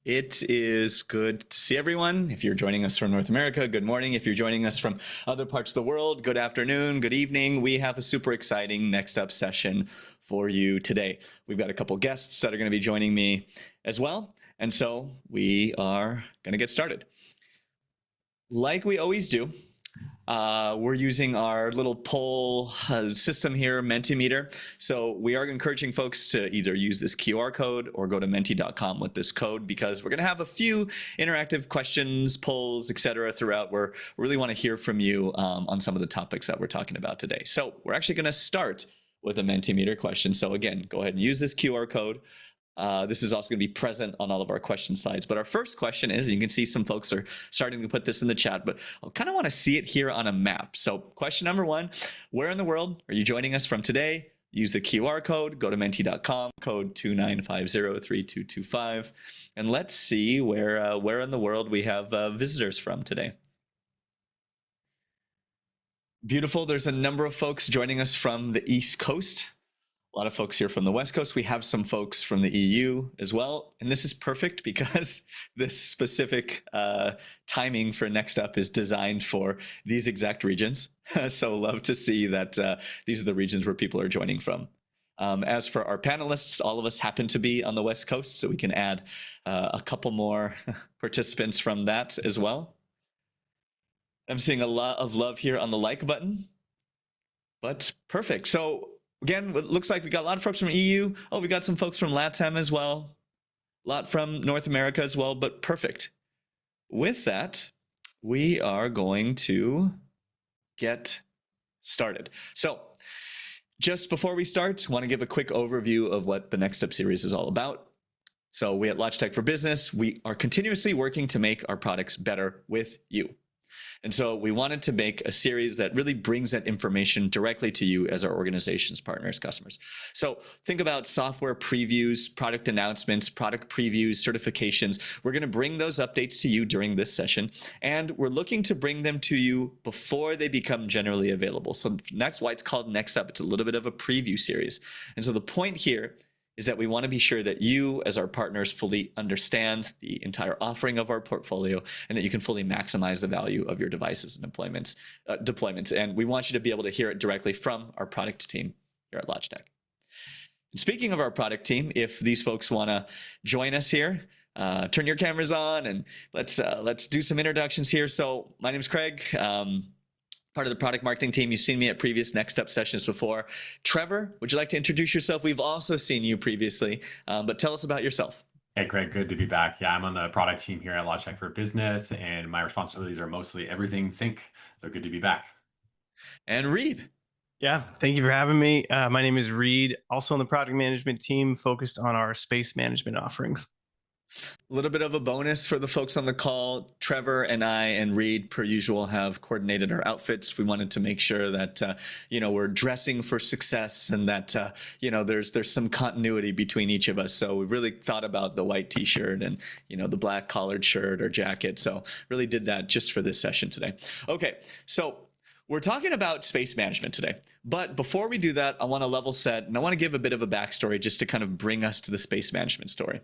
It is good to see everyone. If you're joining us from North America, good morning. If you're joining us from other parts of the world, good afternoon, good evening. We have a super exciting next up session for you today. We've got a couple guests that are going to be joining me as well. And so we are going to get started. Like we always do, we're using our little poll system here, Mentimeter. So we are encouraging folks to either use this QR code or go to menti.com with this code, because we're going to have a few interactive questions, polls, etc. throughout, where we really want to hear from you on some of the topics that we're talking about today. So we're actually going to start with a Mentimeter question. So again, go ahead and use this QR code. This is also going to be present on all of our question slides. But our first question is, and you can see some folks are starting to put this in the chat, but I kind of want to see it here on a map. So question number one, where in the world are you joining us from today? Use the QR code, go to menti.com, code 29503225, and let's see where in the world we have visitors from today. Beautiful. There's a number of folks joining us from the East Coast. A lot of folks here from the West Coast. We have some folks from the EU as well. And this is perfect because this specific timing for Next Up is designed for these exact regions. So love to see that these are the regions where people are joining from. As for our panelists, all of us happen to be on the West Coast, so we can add a couple more participants from that as well. I'm seeing a lot of love here on the like button, but perfect. So again, it looks like we got a lot of folks from EU. Oh, we got some folks from LATAM as well. A lot from North America as well, but perfect. With that, we are going to get started. So just before we start, I want to give a quick overview of what the Next Step series is all about. So we at Logitech for Business, we are continuously working to make our products better with you. And so we wanted to make a series that really brings that information directly to you as our organization's partners, customers. So think about software previews, product announcements, product previews, certifications. We're going to bring those updates to you during this session, and we're looking to bring them to you before they become generally available. So that's why it's called Next Up. It's a little bit of a preview series. And so the point here is that we want to be sure that you, as our partners, fully understand the entire offering of our portfolio, and that you can fully maximize the value of your devices and deployments. And we want you to be able to hear it directly from our product team here at Logitech. And speaking of our product team, if these folks want to join us here, turn your cameras on and let's do some introductions here. So my name is Craig. Part of the product marketing team. You've seen me at previous Next Up sessions before. Trevor, would you like to introduce yourself? We've also seen you previously, but tell us about yourself. Hey, Craig, good to be back. Yeah, I'm on the product team here at Logitech for Business, and my responsibilities are mostly everything sync. So good to be back. And Reed. Yeah, thank you for having me. My name is Reed, also on the product management team, focused on our space management offerings. A little bit of a bonus for the folks on the call. Trevor and I and Reed, per usual, have coordinated our outfits. We wanted to make sure that we're dressing for success, and that there's some continuity between each of us. So we really thought about the white T-shirt and the black collared shirt or jacket. So really did that just for this session today. Okay, so we're talking about space management today, but before we do that, I want to level set, and I want to give a bit of a backstory just to kind of bring us to the space management story.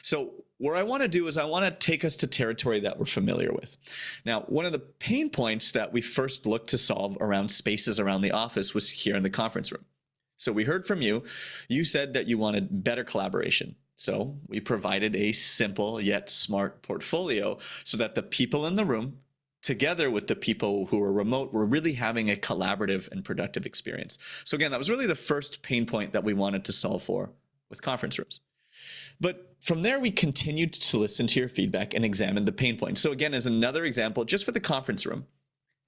So what I want to do is I want to take us to territory that we're familiar with. Now, one of the pain points that we first looked to solve around spaces around the office was here in the conference room. So we heard from you. You said that you wanted better collaboration. So we provided a simple yet smart portfolio so that the people in the room, together with the people who are remote, we're really having a collaborative and productive experience. So again, that was really the first pain point that we wanted to solve for with conference rooms. But from there, we continued to listen to your feedback and examine the pain points. So again, as another example, just for the conference room,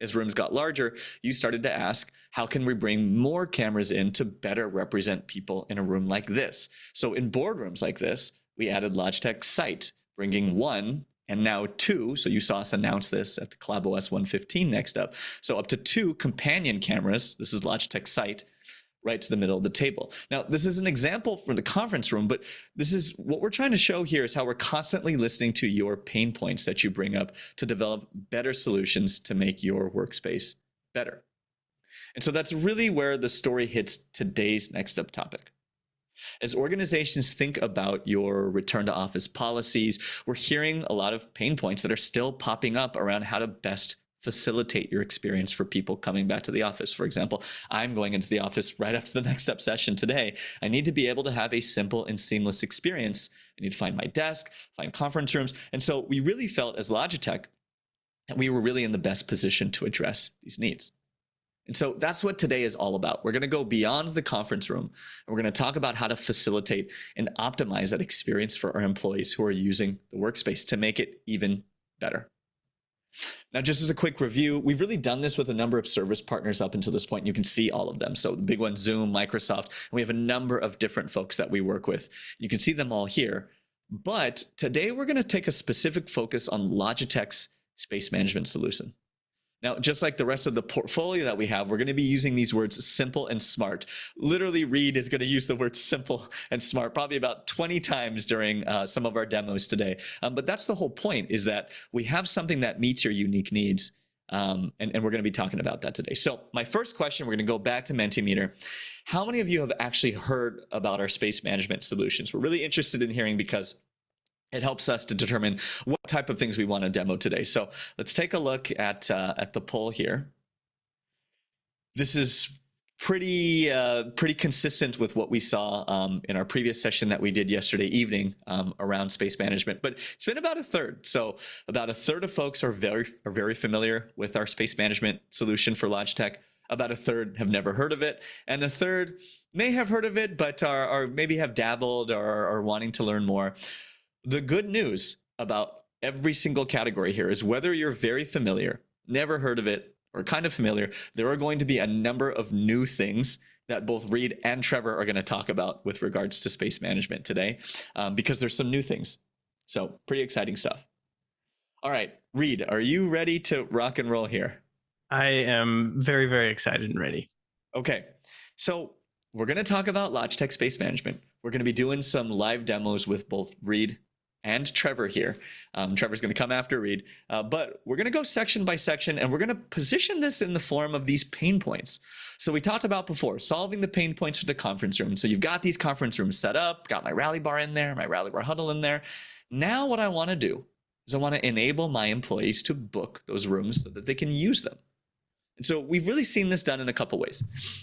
as rooms got larger, you started to ask, how can we bring more cameras in to better represent people in a room like this? So in boardrooms like this, we added Logitech Sight, bringing one and now two. So you saw us announce this at the CollabOS 115 Next Up. So up to two companion cameras. This is Logitech Sight, right to the middle of the table. Now, this is an example for the conference room, but this is what we're trying to show here is how we're constantly listening to your pain points that you bring up to develop better solutions to make your workspace better. And so that's really where the story hits today's Next Up topic. As organizations think about your return to office policies, we're hearing a lot of pain points that are still popping up around how to best facilitate your experience for people coming back to the office. For example, I'm going into the office right after the next step session today. I need to be able to have a simple and seamless experience. I need to find my desk, find conference rooms. And so we really felt as Logitech that we were really in the best position to address these needs. And so that's what today is all about. We're going to go beyond the conference room, and we're going to talk about how to facilitate and optimize that experience for our employees who are using the workspace to make it even better. Now, just as a quick review, we've really done this with a number of service partners up until this point. And you can see all of them. So the big ones, Zoom, Microsoft, and we have a number of different folks that we work with. You can see them all here. But today we're going to take a specific focus on Logitech's space management solution. Now, just like the rest of the portfolio that we have, we're going to be using these words simple and smart. Literally, Reed is going to use the word simple and smart probably about 20 times during some of our demos today. But that's the whole point, is that we have something that meets your unique needs. And we're going to be talking about that today. So my first question, we're going to go back to Mentimeter. How many of you have actually heard about our space management solutions? We're really interested in hearing, because it helps us to determine what type of things we want to demo today. So let's take a look at the poll here. This is pretty consistent with what we saw in our previous session that we did yesterday evening around space management, but it's been about a third. So about a third of folks are very familiar with our space management solution for Logitech. About a third have never heard of it, and a third may have heard of it, but are maybe have dabbled or are wanting to learn more. The good news about every single category here is whether you're very familiar, never heard of it, or kind of familiar, there are going to be a number of new things that both Reed and Trevor are going to talk about with regards to space management today, because there's some new things. So pretty exciting stuff. All right, Reed, are you ready to rock and roll here? I am very, very excited and ready. Okay, so we're going to talk about Logitech space management. We're going to be doing some live demos with both Reed and Trevor here. Trevor's going to come after Reed, but we're going to go section by section, and we're going to position this in the form of these pain points. So we talked about before, solving the pain points for the conference room. So you've got these conference rooms set up, got my rally bar in there, my rally bar huddle in there. Now what I want to do is I want to enable my employees to book those rooms so that they can use them. And so we've really seen this done in a couple ways.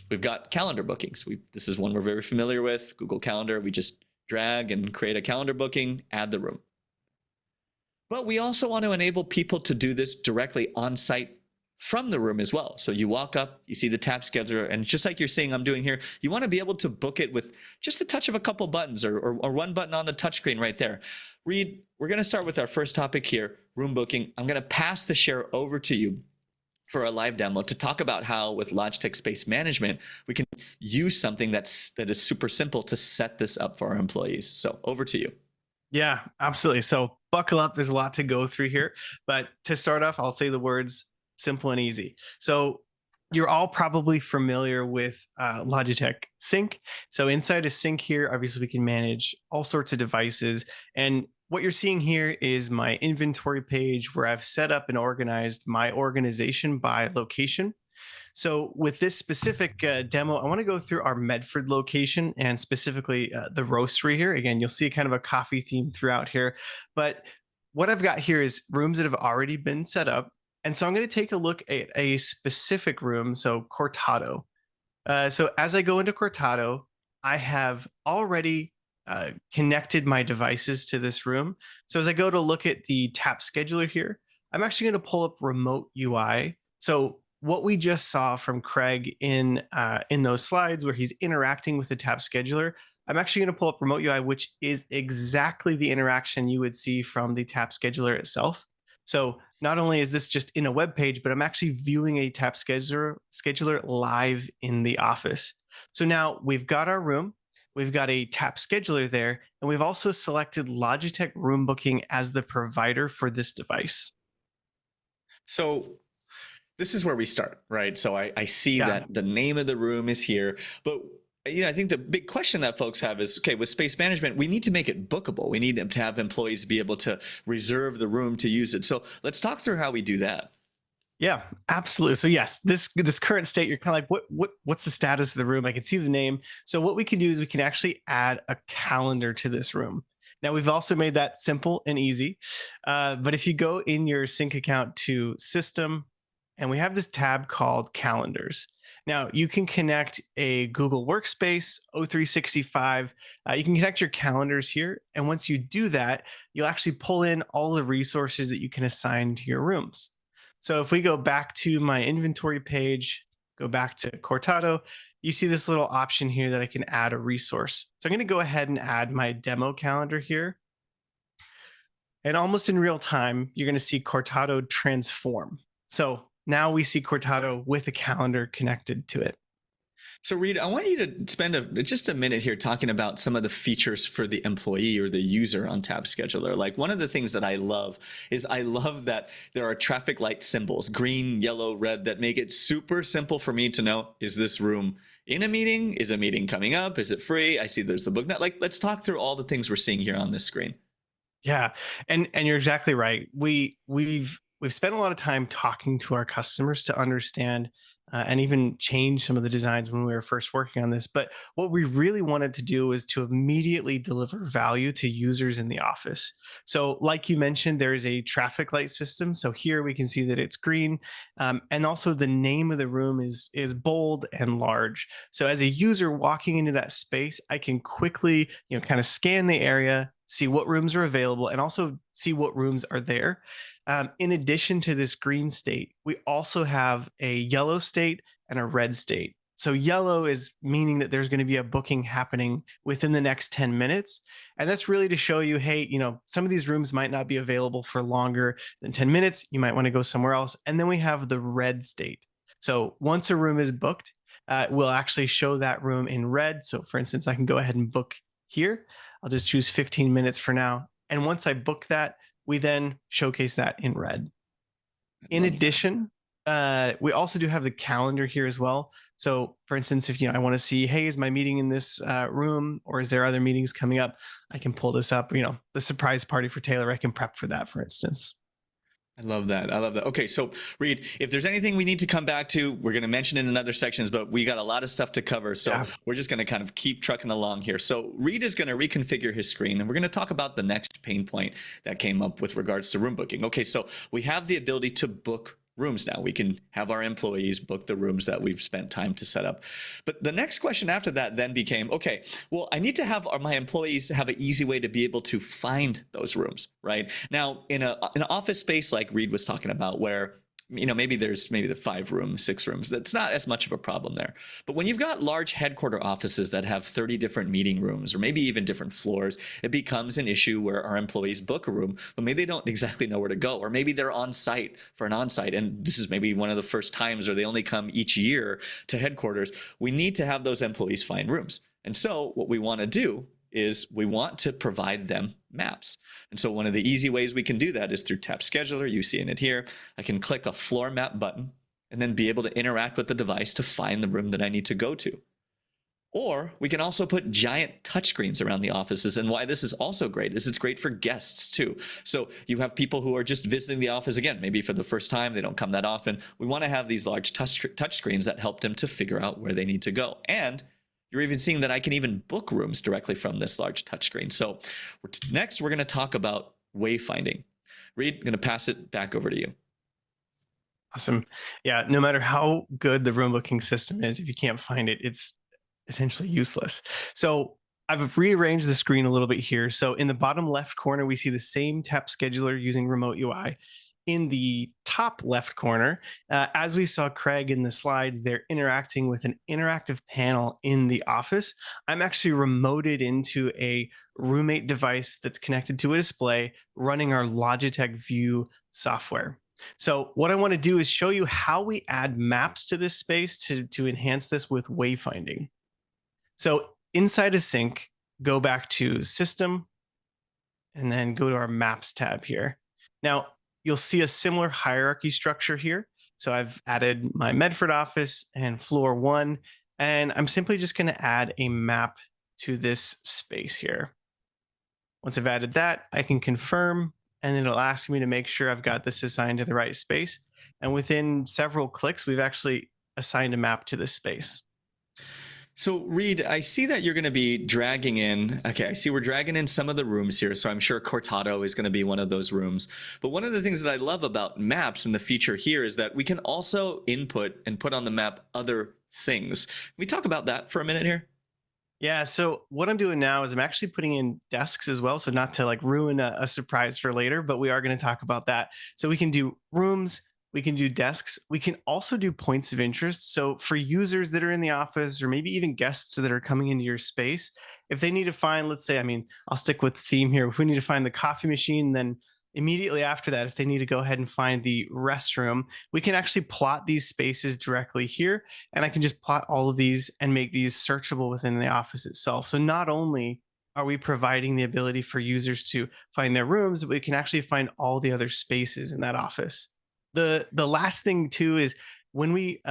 We've got calendar bookings. This is one we're very familiar with, Google Calendar. We just drag and create a calendar booking, add the room. But we also want to enable people to do this directly on site from the room as well. So you walk up, you see the tab scheduler, and just like you're seeing I'm doing here, you want to be able to book it with just the touch of a couple buttons or one button on the touchscreen right there. Reed, we're going to start with our first topic here, room booking. I'm going to pass the share over to you for a live demo to talk about how with Logitech Space Management, we can use something that is super simple to set this up for our employees. So over to you. Yeah, absolutely. So buckle up. There's a lot to go through here. But to start off, I'll say the words simple and easy. So you're all probably familiar with Logitech Sync. So inside a Sync here, obviously we can manage all sorts of devices. And what you're seeing here is my inventory page where I've set up and organized my organization by location. So with this specific demo, I want to go through our Medford location and specifically the roastery here. Again, you'll see kind of a coffee theme throughout here. But what I've got here is rooms that have already been set up. And so I'm going to take a look at a specific room, so Cortado. So as I go into Cortado, I have already connected my devices to this room. So as I go to look at the tap scheduler here, I'm actually going to pull up remote UI. So what we just saw from Craig in those slides where he's interacting with the tap scheduler, I'm actually going to pull up remote UI, which is exactly the interaction you would see from the tap scheduler itself. So not only is this just in a web page, but I'm actually viewing a tap scheduler live in the office. So now we've got our room. We've got a tap scheduler there, and we've also selected Logitech Room Booking as the provider for this device. So this is where we start, right? So I see that the name of the room is here, but I think the big question that folks have is, okay, with space management, we need to make it bookable. We need to have employees be able to reserve the room to use it. So let's talk through how we do that. Yeah, absolutely. So yes, this current state, you're kind of like, what's the status of the room? I can see the name. So what we can do is we can actually add a calendar to this room. Now we've also made that simple and easy. But if you go in your sync account to System, and we have this tab called Calendars. Now you can connect a Google Workspace, O365. You can connect your calendars here, and once you do that, you'll actually pull in all the resources that you can assign to your rooms. So if we go back to my inventory page, go back to Cortado, you see this little option here that I can add a resource. So I'm going to go ahead and add my demo calendar here. And almost in real time, you're going to see Cortado transform. So now we see Cortado with a calendar connected to it. So Reed, I want you to spend just a minute here talking about some of the features for the employee or the user on Tab Scheduler. Like one of the things that I love is I love that there are traffic light symbols, green, yellow, red, that make it super simple for me to know, is this room in a meeting? Is a meeting coming up? Is it free? I see there's the book now. Like, let's talk through all the things we're seeing here on this screen. Yeah, and you're exactly right. We've spent a lot of time talking to our customers to understand and even change some of the designs when we were first working on this. But what we really wanted to do is to immediately deliver value to users in the office. So, like you mentioned, there is a traffic light system. So here we can see that it's green, and also the name of the room is bold and large. So as a user walking into that space, I can quickly, kind of scan the area, see what rooms are available, and also see what rooms are there. In addition to this green state, we also have a yellow state and a red state. So yellow is meaning that there's going to be a booking happening within the next 10 minutes. And that's really to show you, hey, some of these rooms might not be available for longer than 10 minutes. You might want to go somewhere else. And then we have the red state. So once a room is booked, we'll actually show that room in red. So for instance, I can go ahead and book here. I'll just choose 15 minutes for now. And once I book that, we then showcase that in red. In addition, we also do have the calendar here as well. So for instance, if I want to see, hey, is my meeting in this room, or is there other meetings coming up? I can pull this up, the surprise party for Taylor, I can prep for that, for instance. I love that. I love that. Okay, so Reed, if there's anything we need to come back to, we're going to mention it in other sections, but we got a lot of stuff to cover. So we're just going to kind of keep trucking along here. So Reed is going to reconfigure his screen, and we're going to talk about the next pain point that came up with regards to room booking. Okay, so we have the ability to book rooms now. We can have our employees book the rooms that we've spent time to set up. But the next question after that then became, okay, well, I need to have my employees have an easy way to be able to find those rooms, right? Now, in an office space like Reed was talking about, where maybe there's the 5 rooms, 6 rooms. That's not as much of a problem there. But when you've got large headquarter offices that have 30 different meeting rooms, or maybe even different floors, it becomes an issue where our employees book a room, but maybe they don't exactly know where to go, or maybe they're on site for an on-site, and this is maybe one of the first times, or they only come each year to headquarters. We need to have those employees find rooms. And so what we want to do is we want to provide them maps. And so one of the easy ways we can do that is through Tab Scheduler. You see in it here. I can click a floor map button and then be able to interact with the device to find the room that I need to go to. Or we can also put giant touchscreens around the offices. And why this is also great is it's great for guests too. So you have people who are just visiting the office again, maybe for the first time, they don't come that often. We want to have these large touchscreens that help them to figure out where they need to go. And you're even seeing that I can even book rooms directly from this large touchscreen. So next, we're going to talk about wayfinding. Reed, I'm going to pass it back over to you. Awesome. Yeah, no matter how good the room booking system is, if you can't find it, it's essentially useless. So I've rearranged the screen a little bit here. So in the bottom left corner, we see the same Tab Scheduler using Remote UI. In the top left corner, as we saw Craig in the slides, they're interacting with an interactive panel in the office. I'm actually remoted into a roommate device that's connected to a display running our Logitech View software. So what I want to do is show you how we add maps to this space to enhance this with wayfinding. So inside of Sync, go back to System, and then go to our Maps tab here. Now, you'll see a similar hierarchy structure here. So I've added my Medford office and floor 1, and I'm simply just going to add a map to this space here. Once I've added that, I can confirm, and then it'll ask me to make sure I've got this assigned to the right space. And within several clicks, we've actually assigned a map to this space. So Reed, I see that you're going to be dragging in. Okay, I see we're dragging in some of the rooms here. So I'm sure Cortado is going to be one of those rooms. But one of the things that I love about maps and the feature here is that we can also input and put on the map other things. Can we talk about that for a minute here? Yeah, so what I'm doing now is I'm actually putting in desks as well. So not to like ruin a surprise for later, but we are going to talk about that. So we can do rooms, we can do desks, we can also do points of interest. So for users that are in the office or maybe even guests that are coming into your space, if they need to find, let's say, I mean, I'll stick with the theme here. If we need to find the coffee machine, then immediately after that, if they need to go ahead and find the restroom, we can actually plot these spaces directly here. And I can just plot all of these and make these searchable within the office itself. So not only are we providing the ability for users to find their rooms, but we can actually find all the other spaces in that office. The last thing too is when we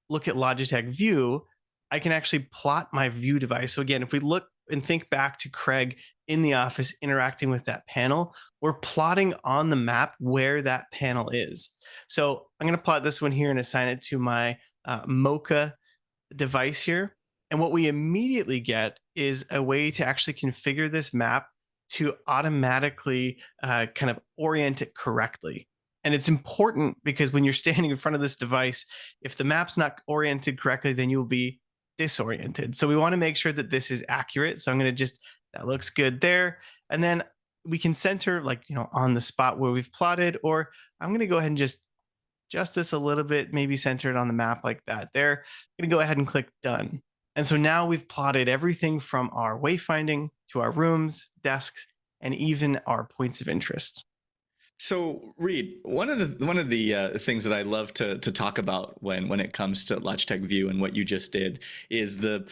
look at Logitech View, I can actually plot my view device. So again, if we look and think back to Craig in the office interacting with that panel, we're plotting on the map where that panel is. So I'm going to plot this one here and assign it to my Mocha device here. And what we immediately get is a way to actually configure this map to automatically kind of orient it correctly. And it's important because when you're standing in front of this device, if the map's not oriented correctly, then you'll be disoriented. So we want to make sure that this is accurate. So I'm going to just, that looks good there. And then we can center like, on the spot where we've plotted, or I'm going to go ahead and just adjust this a little bit, maybe center it on the map like that there. I'm going to go ahead and click done. And so now we've plotted everything from our wayfinding to our rooms, desks, and even our points of interest. So Reed, one of the things that I love to talk about when it comes to Logitech View and what you just did is the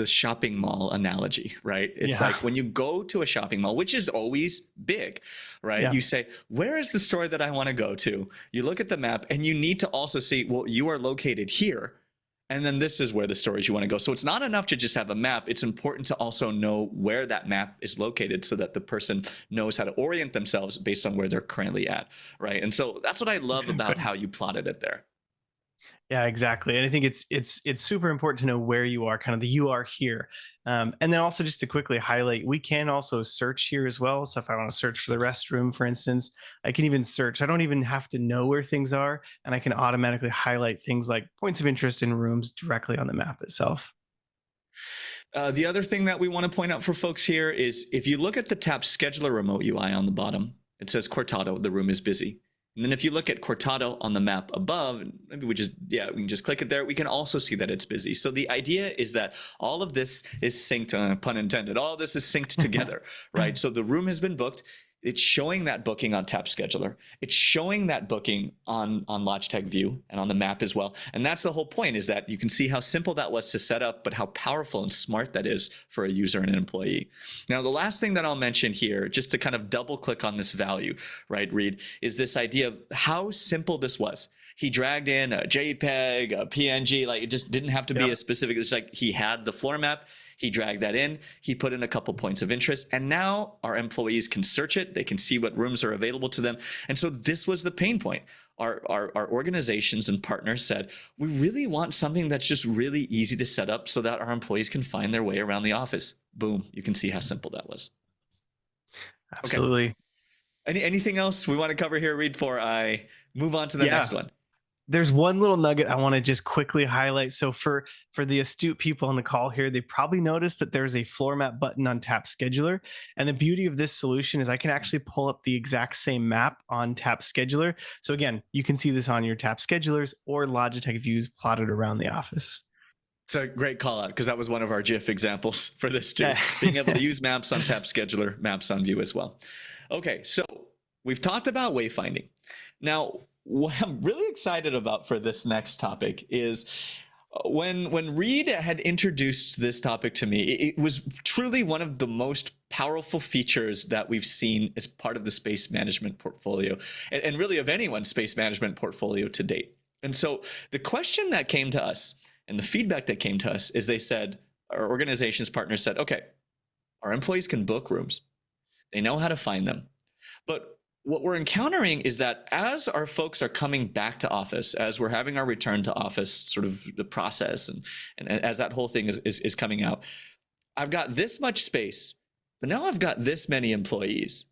shopping mall analogy, right? It's like when you go to a shopping mall, which is always big, right? Yeah. You say, where is the store that I want to go to? You look at the map and you need to also see, well, you are located here. And then this is where the stores you want to go. So it's not enough to just have a map. It's important to also know where that map is located so that the person knows how to orient themselves based on where they're currently at, right? And so that's what I love about how you plotted it there. Yeah, exactly. And I think it's super important to know where you are, kind of the you are here. And then also just to quickly highlight, we can also search here as well. So if I want to search for the restroom, for instance, I can even search. I don't even have to know where things are, and I can automatically highlight things like points of interest in rooms directly on the map itself. The other thing that we want to point out for folks here is if you look at the Tap Scheduler remote UI on the bottom, it says Cortado, the room is busy. And then if you look at Cortado on the map above, maybe we can just click it there. We can also see that it's busy. So the idea is that all of this is synced, pun intended, all of this is synced together, right? So the room has been booked. It's showing that booking on Tap Scheduler. It's showing that booking on Logitech View and on the map as well. And that's the whole point, is that you can see how simple that was to set up, but how powerful and smart that is for a user and an employee. Now, the last thing that I'll mention here, just to kind of double click on this value, right, Reed, is this idea of how simple this was. He dragged in a JPEG, a PNG, like it just didn't have to be a specific, it's like he had the floor map, he dragged that in, he put in a couple points of interest, and now our employees can search it, they can see what rooms are available to them. And so this was the pain point. Our organizations and partners said, we really want something that's just really easy to set up so that our employees can find their way around the office. Boom, you can see how simple that was. Absolutely. Okay. Anything else we want to cover here, Reed, before I move on to the next one? There's one little nugget I want to just quickly highlight. So for the astute people on the call here, they probably noticed that there's a floor map button on Tap Scheduler. And the beauty of this solution is I can actually pull up the exact same map on Tap Scheduler. So again, you can see this on your Tap Schedulers or Logitech views plotted around the office. It's a great call out because that was one of our GIF examples for this too. Being able to use maps on Tap Scheduler, maps on View as well. Okay, so we've talked about wayfinding. Now, what I'm really excited about for this next topic is when Reed had introduced this topic to me, it was truly one of the most powerful features that we've seen as part of the space management portfolio, and really of anyone's space management portfolio to date. And so the question that came to us and the feedback that came to us is they said, our organization's partners said, okay, our employees can book rooms. They know how to find them. But what we're encountering is that as our folks are coming back to office, as we're having our return to office sort of the process, and as that whole thing is coming out, I've got this much space, but now I've got this many employees.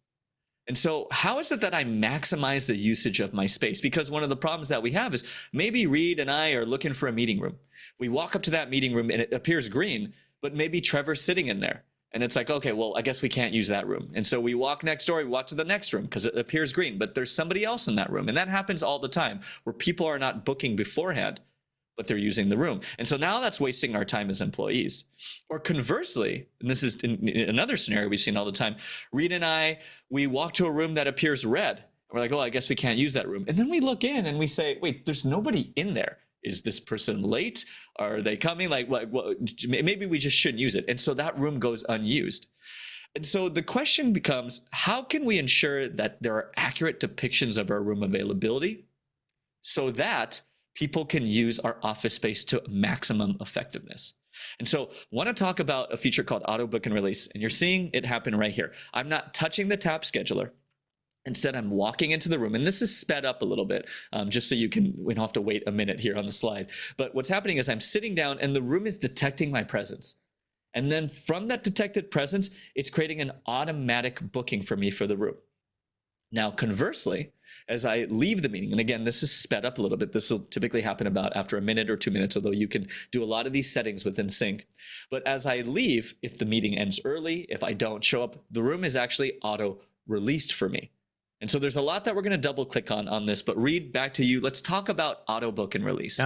And so how is it that I maximize the usage of my space? Because one of the problems that we have is maybe Reed and I are looking for a meeting room. We walk up to that meeting room and it appears green, but maybe Trevor's sitting in there. And it's like, okay, well, I guess we can't use that room. And so we walk next door, we walk to the next room because it appears green, but there's somebody else in that room. And that happens all the time where people are not booking beforehand, but they're using the room. And so now that's wasting our time as employees. Or conversely, and this is in another scenario we've seen all the time, Reed and I, we walk to a room that appears red. And we're like, oh, I guess we can't use that room. And then we look in and we say, wait, there's nobody in there. Is this person late? Are they coming? Like, well, maybe we just shouldn't use it. And so that room goes unused. And so the question becomes, how can we ensure that there are accurate depictions of our room availability so that people can use our office space to maximum effectiveness? And so I want to talk about a feature called auto book and release. And you're seeing it happen right here. I'm not touching the tab scheduler. Instead, I'm walking into the room, and this is sped up a little bit, just so we don't have to wait a minute here on the slide. But what's happening is I'm sitting down and the room is detecting my presence. And then from that detected presence, it's creating an automatic booking for me for the room. Now, conversely, as I leave the meeting, and again, this is sped up a little bit. This will typically happen about after a minute or 2 minutes, although you can do a lot of these settings within Sync. But as I leave, if the meeting ends early, if I don't show up, the room is actually auto released for me. And so there's a lot that we're going to double click on this, but Reed, back to you. Let's talk about auto book and release.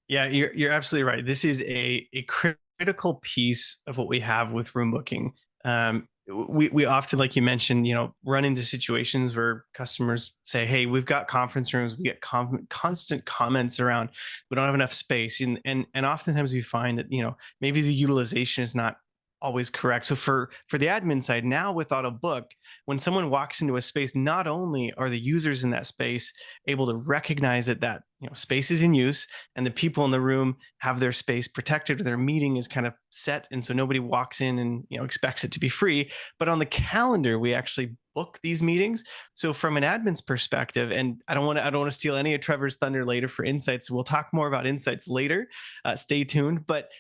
Yeah, you're absolutely right. This is a critical piece of what we have with room booking. We often, like you mentioned, run into situations where customers say, hey, we've got conference rooms, we get constant comments around, we don't have enough space. And oftentimes we find that, maybe the utilization is not always correct. So for the admin side, now with auto book, when someone walks into a space, not only are the users in that space able to recognize that space is in use and the people in the room have their space protected, or their meeting is kind of set, and so nobody walks in and expects it to be free. But on the calendar, we actually book these meetings. So from an admin's perspective, and I don't want to steal any of Trevor's thunder later for insights. We'll talk more about insights later. Stay tuned. But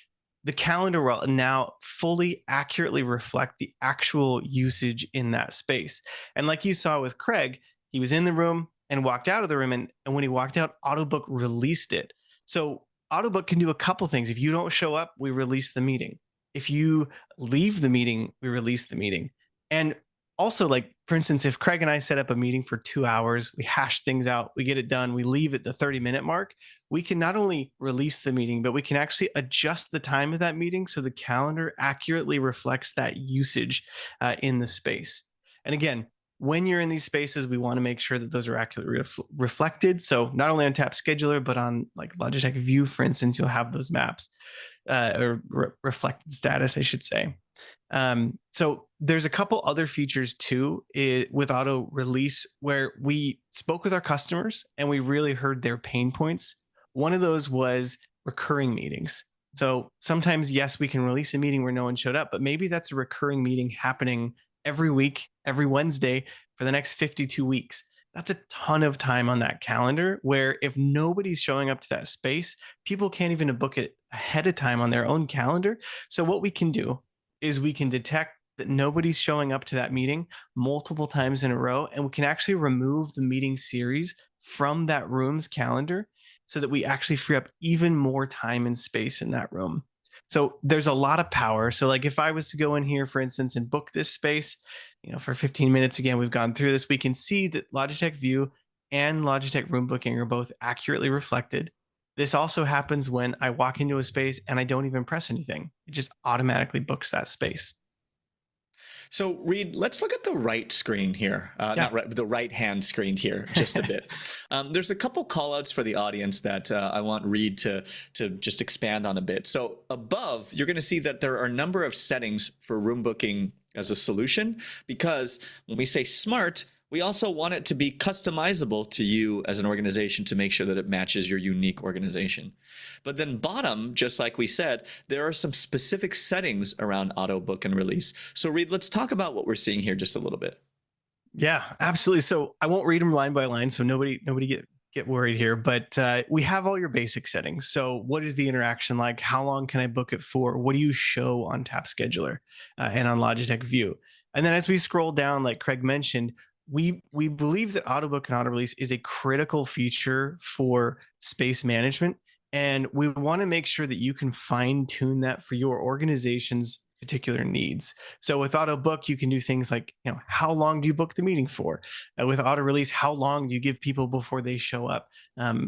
the calendar will now fully accurately reflect the actual usage in that space. And like you saw with Craig, he was in the room and walked out of the room. And when he walked out, AutoBook released it. So AutoBook can do a couple things. If you don't show up, we release the meeting. If you leave the meeting, we release the meeting. And also, like, for instance, if Craig and I set up a meeting for 2 hours, we hash things out, we get it done, we leave at the 30-minute mark, we can not only release the meeting, but we can actually adjust the time of that meeting so the calendar accurately reflects that usage in the space. And again, when you're in these spaces, we want to make sure that those are accurately reflected. So not only on Tap Scheduler, but on like Logitech View, for instance, you'll have those maps or reflected status, I should say. So there's a couple other features too with auto release where we spoke with our customers and we really heard their pain points. One of those was recurring meetings. So sometimes, yes, we can release a meeting where no one showed up, but maybe that's a recurring meeting happening every week, every Wednesday for the next 52 weeks. That's a ton of time on that calendar where if nobody's showing up to that space, people can't even book it ahead of time on their own calendar. So what we can do is we can detect that nobody's showing up to that meeting multiple times in a row, and we can actually remove the meeting series from that room's calendar so that we actually free up even more time and space in that room. So there's a lot of power. So like if I was to go in here, for instance, and book this space, for 15 minutes, again, we've gone through this, we can see that Logitech View and Logitech Room Booking are both accurately reflected. This also happens when I walk into a space and I don't even press anything. It just automatically books that space. So Reed, let's look at the right screen here, not right, the right-hand screen here just a bit. There's a couple callouts for the audience that I want Reed to just expand on a bit. So above, you're going to see that there are a number of settings for room booking as a solution, because when we say smart, we also want it to be customizable to you as an organization to make sure that it matches your unique organization. But then bottom, just like we said, there are some specific settings around auto book and release. So Reed, let's talk about what we're seeing here just a little bit. Yeah, absolutely. So I won't read them line by line, so nobody get worried here. But we have all your basic settings. So what is the interaction like? How long can I book it for? What do you show on Tap Scheduler and on Logitech View? And then as we scroll down, like Craig mentioned, we believe that auto book and auto release is a critical feature for space management, and we want to make sure that you can fine tune that for your organization's particular needs. So with auto book, you can do things like, how long do you book the meeting for? With auto release, how long do you give people before they show up,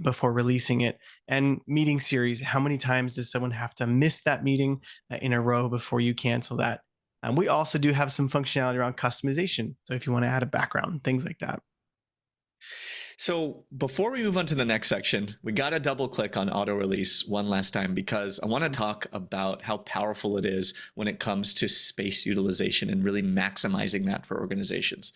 before releasing it? And meeting series, how many times does someone have to miss that meeting in a row before you cancel that? We also do have some functionality around customization. So if you want to add a background, things like that. So before we move on to the next section, we got to double click on auto release one last time, because I want to talk about how powerful it is when it comes to space utilization and really maximizing that for organizations.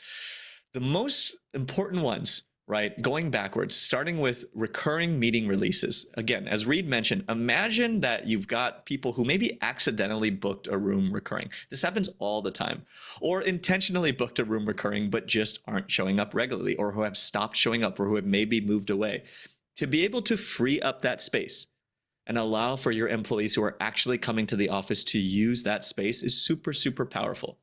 The most important ones, right? Going backwards, starting with recurring meeting releases. Again, as Reed mentioned, imagine that you've got people who maybe accidentally booked a room recurring. This happens all the time. Or intentionally booked a room recurring, but just aren't showing up regularly, or who have stopped showing up, or who have maybe moved away. To be able to free up that space and allow for your employees who are actually coming to the office to use that space is super, super powerful.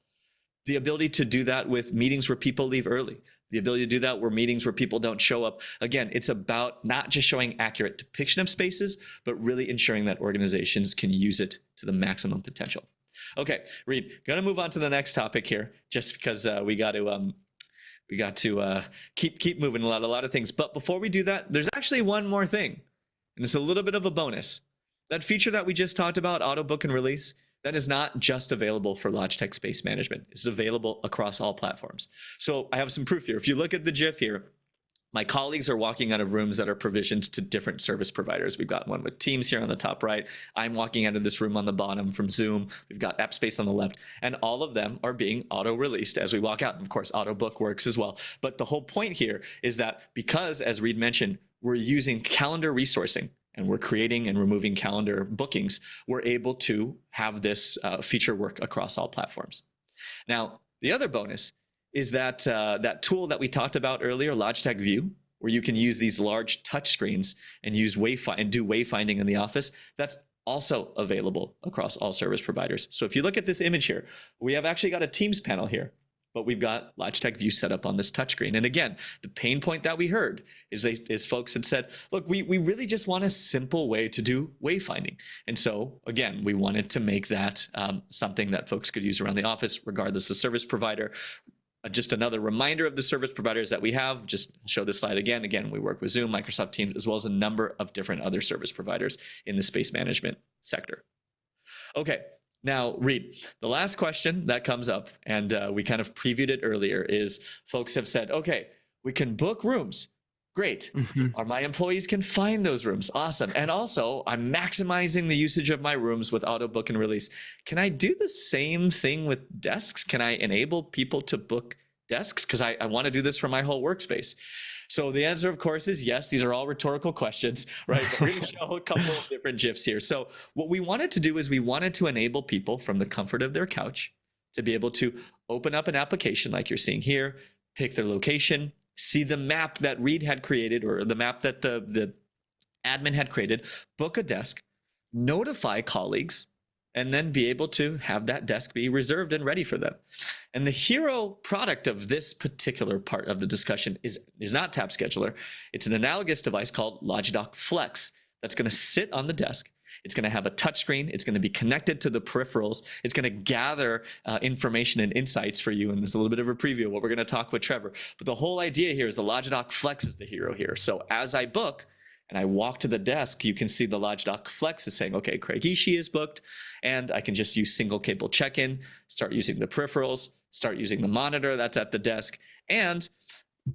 The ability to do that with meetings where people leave early, the ability to do that where meetings where people don't show up. Again, it's about not just showing accurate depiction of spaces, but really ensuring that organizations can use it to the maximum potential. Okay, Reed, gonna move on to the next topic here, just because we got to keep moving a lot of things. But before we do that, there's actually one more thing, and it's a little bit of a bonus. That feature that we just talked about, auto book and release, that is not just available for Logitech Space Management. It's available across all platforms. So I have some proof here. If you look at the GIF here, my colleagues are walking out of rooms that are provisioned to different service providers. We've got one with Teams here on the top right. I'm walking out of this room on the bottom from Zoom. We've got AppSpace on the left, and all of them are being auto-released as we walk out. And of course, auto book works as well. But the whole point here is that because, as Reed mentioned, we're using calendar resourcing, and we're creating and removing calendar bookings, we're able to have this feature work across all platforms. Now, the other bonus is that that tool that we talked about earlier, Logitech View, where you can use these large touch screens and use do wayfinding in the office. That's also available across all service providers. So if you look at this image here, we have actually got a Teams panel here, but we've got Logitech View set up on this touchscreen. And again, the pain point that we heard is folks had said, look, we really just want a simple way to do wayfinding. And so again, we wanted to make that something that folks could use around the office, regardless of service provider. Just another reminder of the service providers that we have. Just show this slide again. Again, we work with Zoom, Microsoft Teams, as well as a number of different other service providers in the space management sector. Okay. Now, Reed, the last question that comes up, and we kind of previewed it earlier, is folks have said, okay, we can book rooms. Great. Or my employees can find those rooms. Awesome. And also, I'm maximizing the usage of my rooms with auto book and release. Can I do the same thing with desks? Can I enable people to book desks? Because I want to do this for my whole workspace. So the answer, of course, is yes. These are all rhetorical questions, right? But we're going to show a couple of different GIFs here. So what we wanted to do is we wanted to enable people from the comfort of their couch to be able to open up an application like you're seeing here, pick their location, see the map that Reed had created, or the map that the admin had created, book a desk, notify colleagues, and then be able to have that desk be reserved and ready for them. And the hero product of this particular part of the discussion is not Tap Scheduler. It's an analogous device called Logitech Flex that's going to sit on the desk. It's going to have a touchscreen. It's going to be connected to the peripherals. It's going to gather information and insights for you. And there's a little bit of a preview of what we're going to talk with Trevor. But the whole idea here is the Logitech Flex is the hero here. So as I book and I walk to the desk, you can see the Logitech Flex is saying, okay, Craig Ishii is booked. And I can just use single cable check-in, start using the peripherals, start using the monitor that's at the desk. And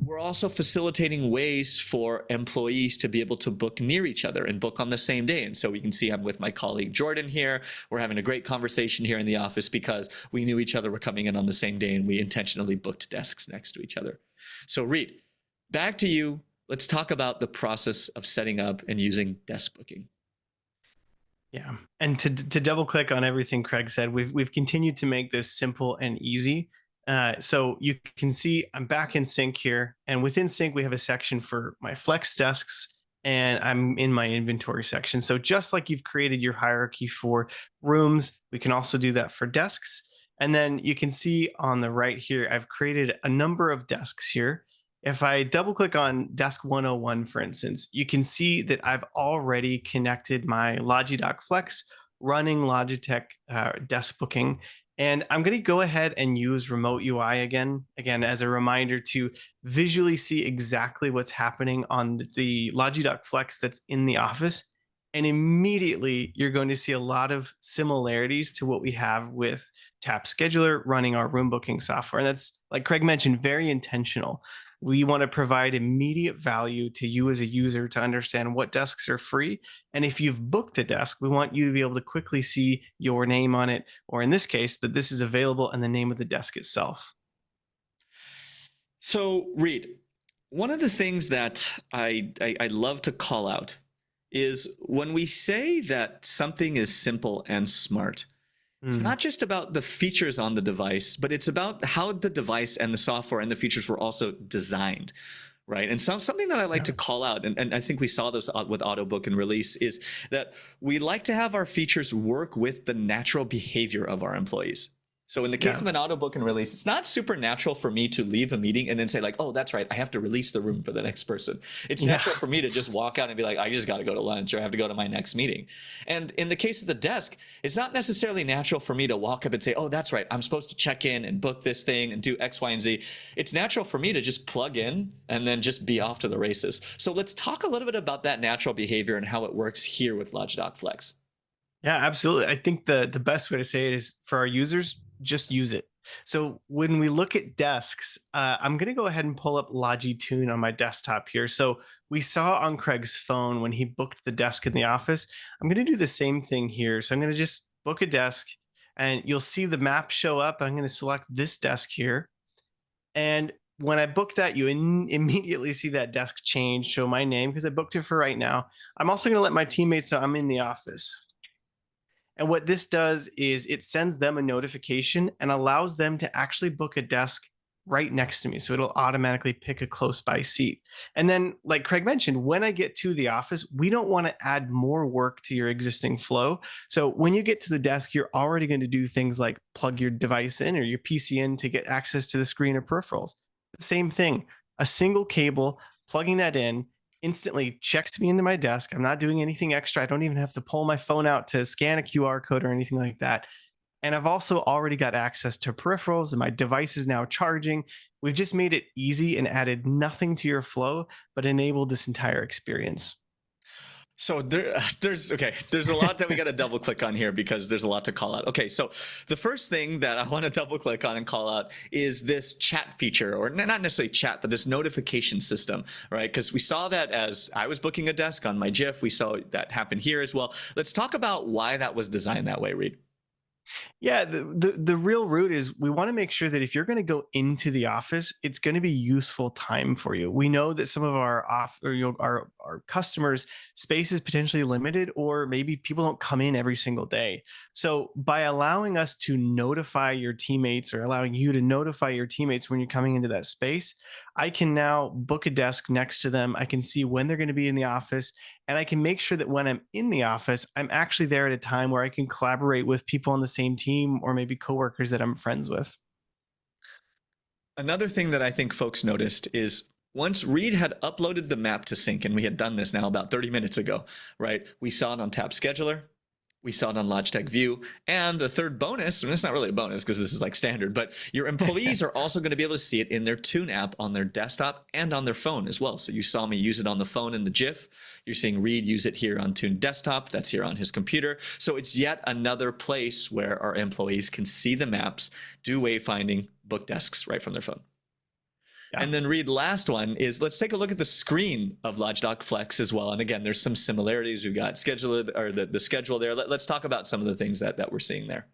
we're also facilitating ways for employees to be able to book near each other and book on the same day. And so we can see I'm with my colleague Jordan here. We're having a great conversation here in the office because we knew each other were coming in on the same day and we intentionally booked desks next to each other. So Reed, back to you. Let's talk about the process of setting up and using desk booking. Yeah. And to double click on everything Craig said, we've continued to make this simple and easy. So you can see I'm back in Sync here, and within Sync we have a section for my flex desks, and I'm in my inventory section. So just like you've created your hierarchy for rooms, we can also do that for desks. And then you can see on the right here, I've created a number of desks here. If I double click on desk 101, for instance, you can see that I've already connected my Logidoc Flex running Logitech desk booking. And I'm going to go ahead and use remote UI again, as a reminder to visually see exactly what's happening on the Logidoc Flex that's in the office. And immediately you're going to see a lot of similarities to what we have with Tap Scheduler running our room booking software. And that's, like Craig mentioned, very intentional. We want to provide immediate value to you as a user to understand what desks are free. And if you've booked a desk, we want you to be able to quickly see your name on it, or in this case, that this is available and the name of the desk itself. So, Reed, one of the things that I love to call out is when we say that something is simple and smart, it's not just about the features on the device, but it's about how the device and the software and the features were also designed, right? And something that I like to call out, and I think we saw this with Autobook and Release, is that we like to have our features work with the natural behavior of our employees. So in the case of an Autobook and Release, it's not super natural for me to leave a meeting and then say like, oh, that's right, I have to release the room for the next person. It's natural for me to just walk out and be like, I just got to go to lunch, or I have to go to my next meeting. And in the case of the desk, it's not necessarily natural for me to walk up and say, oh, that's right, I'm supposed to check in and book this thing and do X, Y, and Z. It's natural for me to just plug in and then just be off to the races. So let's talk a little bit about that natural behavior and how it works here with Logidoc Flex. Yeah, absolutely. I think the best way to say it is for our users, just use it. So when we look at desks, I'm going to go ahead and pull up Logitune on my desktop here. So we saw on Craig's phone when he booked the desk in the office. I'm going to do the same thing here. So I'm going to just book a desk, and you'll see the map show up. I'm going to select this desk here. And when I book that, you immediately see that desk change, show my name because I booked it for right now. I'm also going to let my teammates know I'm in the office. And what this does is it sends them a notification and allows them to actually book a desk right next to me. So it'll automatically pick a close by seat. And then, like Craig mentioned, when I get to the office, we don't want to add more work to your existing flow. So when you get to the desk, you're already going to do things like plug your device in or your PC in to get access to the screen or peripherals. Same thing, a single cable, plugging that in, instantly checks me into my desk. I'm not doing anything extra. I don't even have to pull my phone out to scan a QR code or anything like that. And I've also already got access to peripherals, and my device is now charging. We've just made it easy and added nothing to your flow, but enabled this entire experience. So there's a lot that we got to double click on here because there's a lot to call out. Okay, so the first thing that I want to double click on and call out is this chat feature, or not necessarily chat, but this notification system, right? Because we saw that as I was booking a desk on my GIF, we saw that happen here as well. Let's talk about why that was designed that way, Reed. Yeah, the real root is we want to make sure that if you're going to go into the office, it's going to be useful time for you. We know that some of our our customers' space is potentially limited, or maybe people don't come in every single day. So by allowing us to notify your teammates, or allowing you to notify your teammates when you're coming into that space, I can now book a desk next to them. I can see when they're going to be in the office, and I can make sure that when I'm in the office, I'm actually there at a time where I can collaborate with people on the same team, or maybe coworkers that I'm friends with. Another thing that I think folks noticed is once Reed had uploaded the map to Sync, and we had done this now about 30 minutes ago, right? We saw it on Tap Scheduler. We saw it on Logitech View, and a third bonus, and it's not really a bonus because this is like standard, but your employees are also going to be able to see it in their Tune app on their desktop and on their phone as well. So you saw me use it on the phone in the GIF. You're seeing Reed use it here on Tune desktop. That's here on his computer. So it's yet another place where our employees can see the maps, do wayfinding, book desks right from their phone. Yeah. And then Reed, last one is, let's take a look at the screen of Logidoc Flex as well. And again, there's some similarities. We've got scheduler, or the schedule there. Let's talk about some of the things that we're seeing there.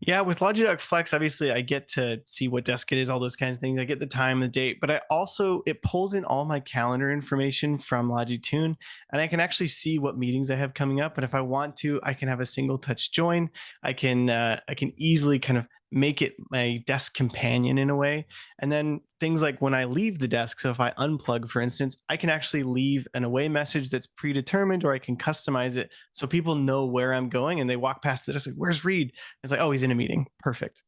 Yeah, with Logidoc Flex, obviously I get to see what desk it is, all those kinds of things. I get the time, the date, but it pulls in all my calendar information from Logitune, and I can actually see what meetings I have coming up. And if I want to, I can have a single touch join. I can easily kind of make it my desk companion in a way. And then things like when I leave the desk, so if I unplug, for instance, I can actually leave an away message that's predetermined, or I can customize it so people know where I'm going and they walk past the desk like, "Where's Reed?" It's like, "Oh, he's in a meeting." Perfect.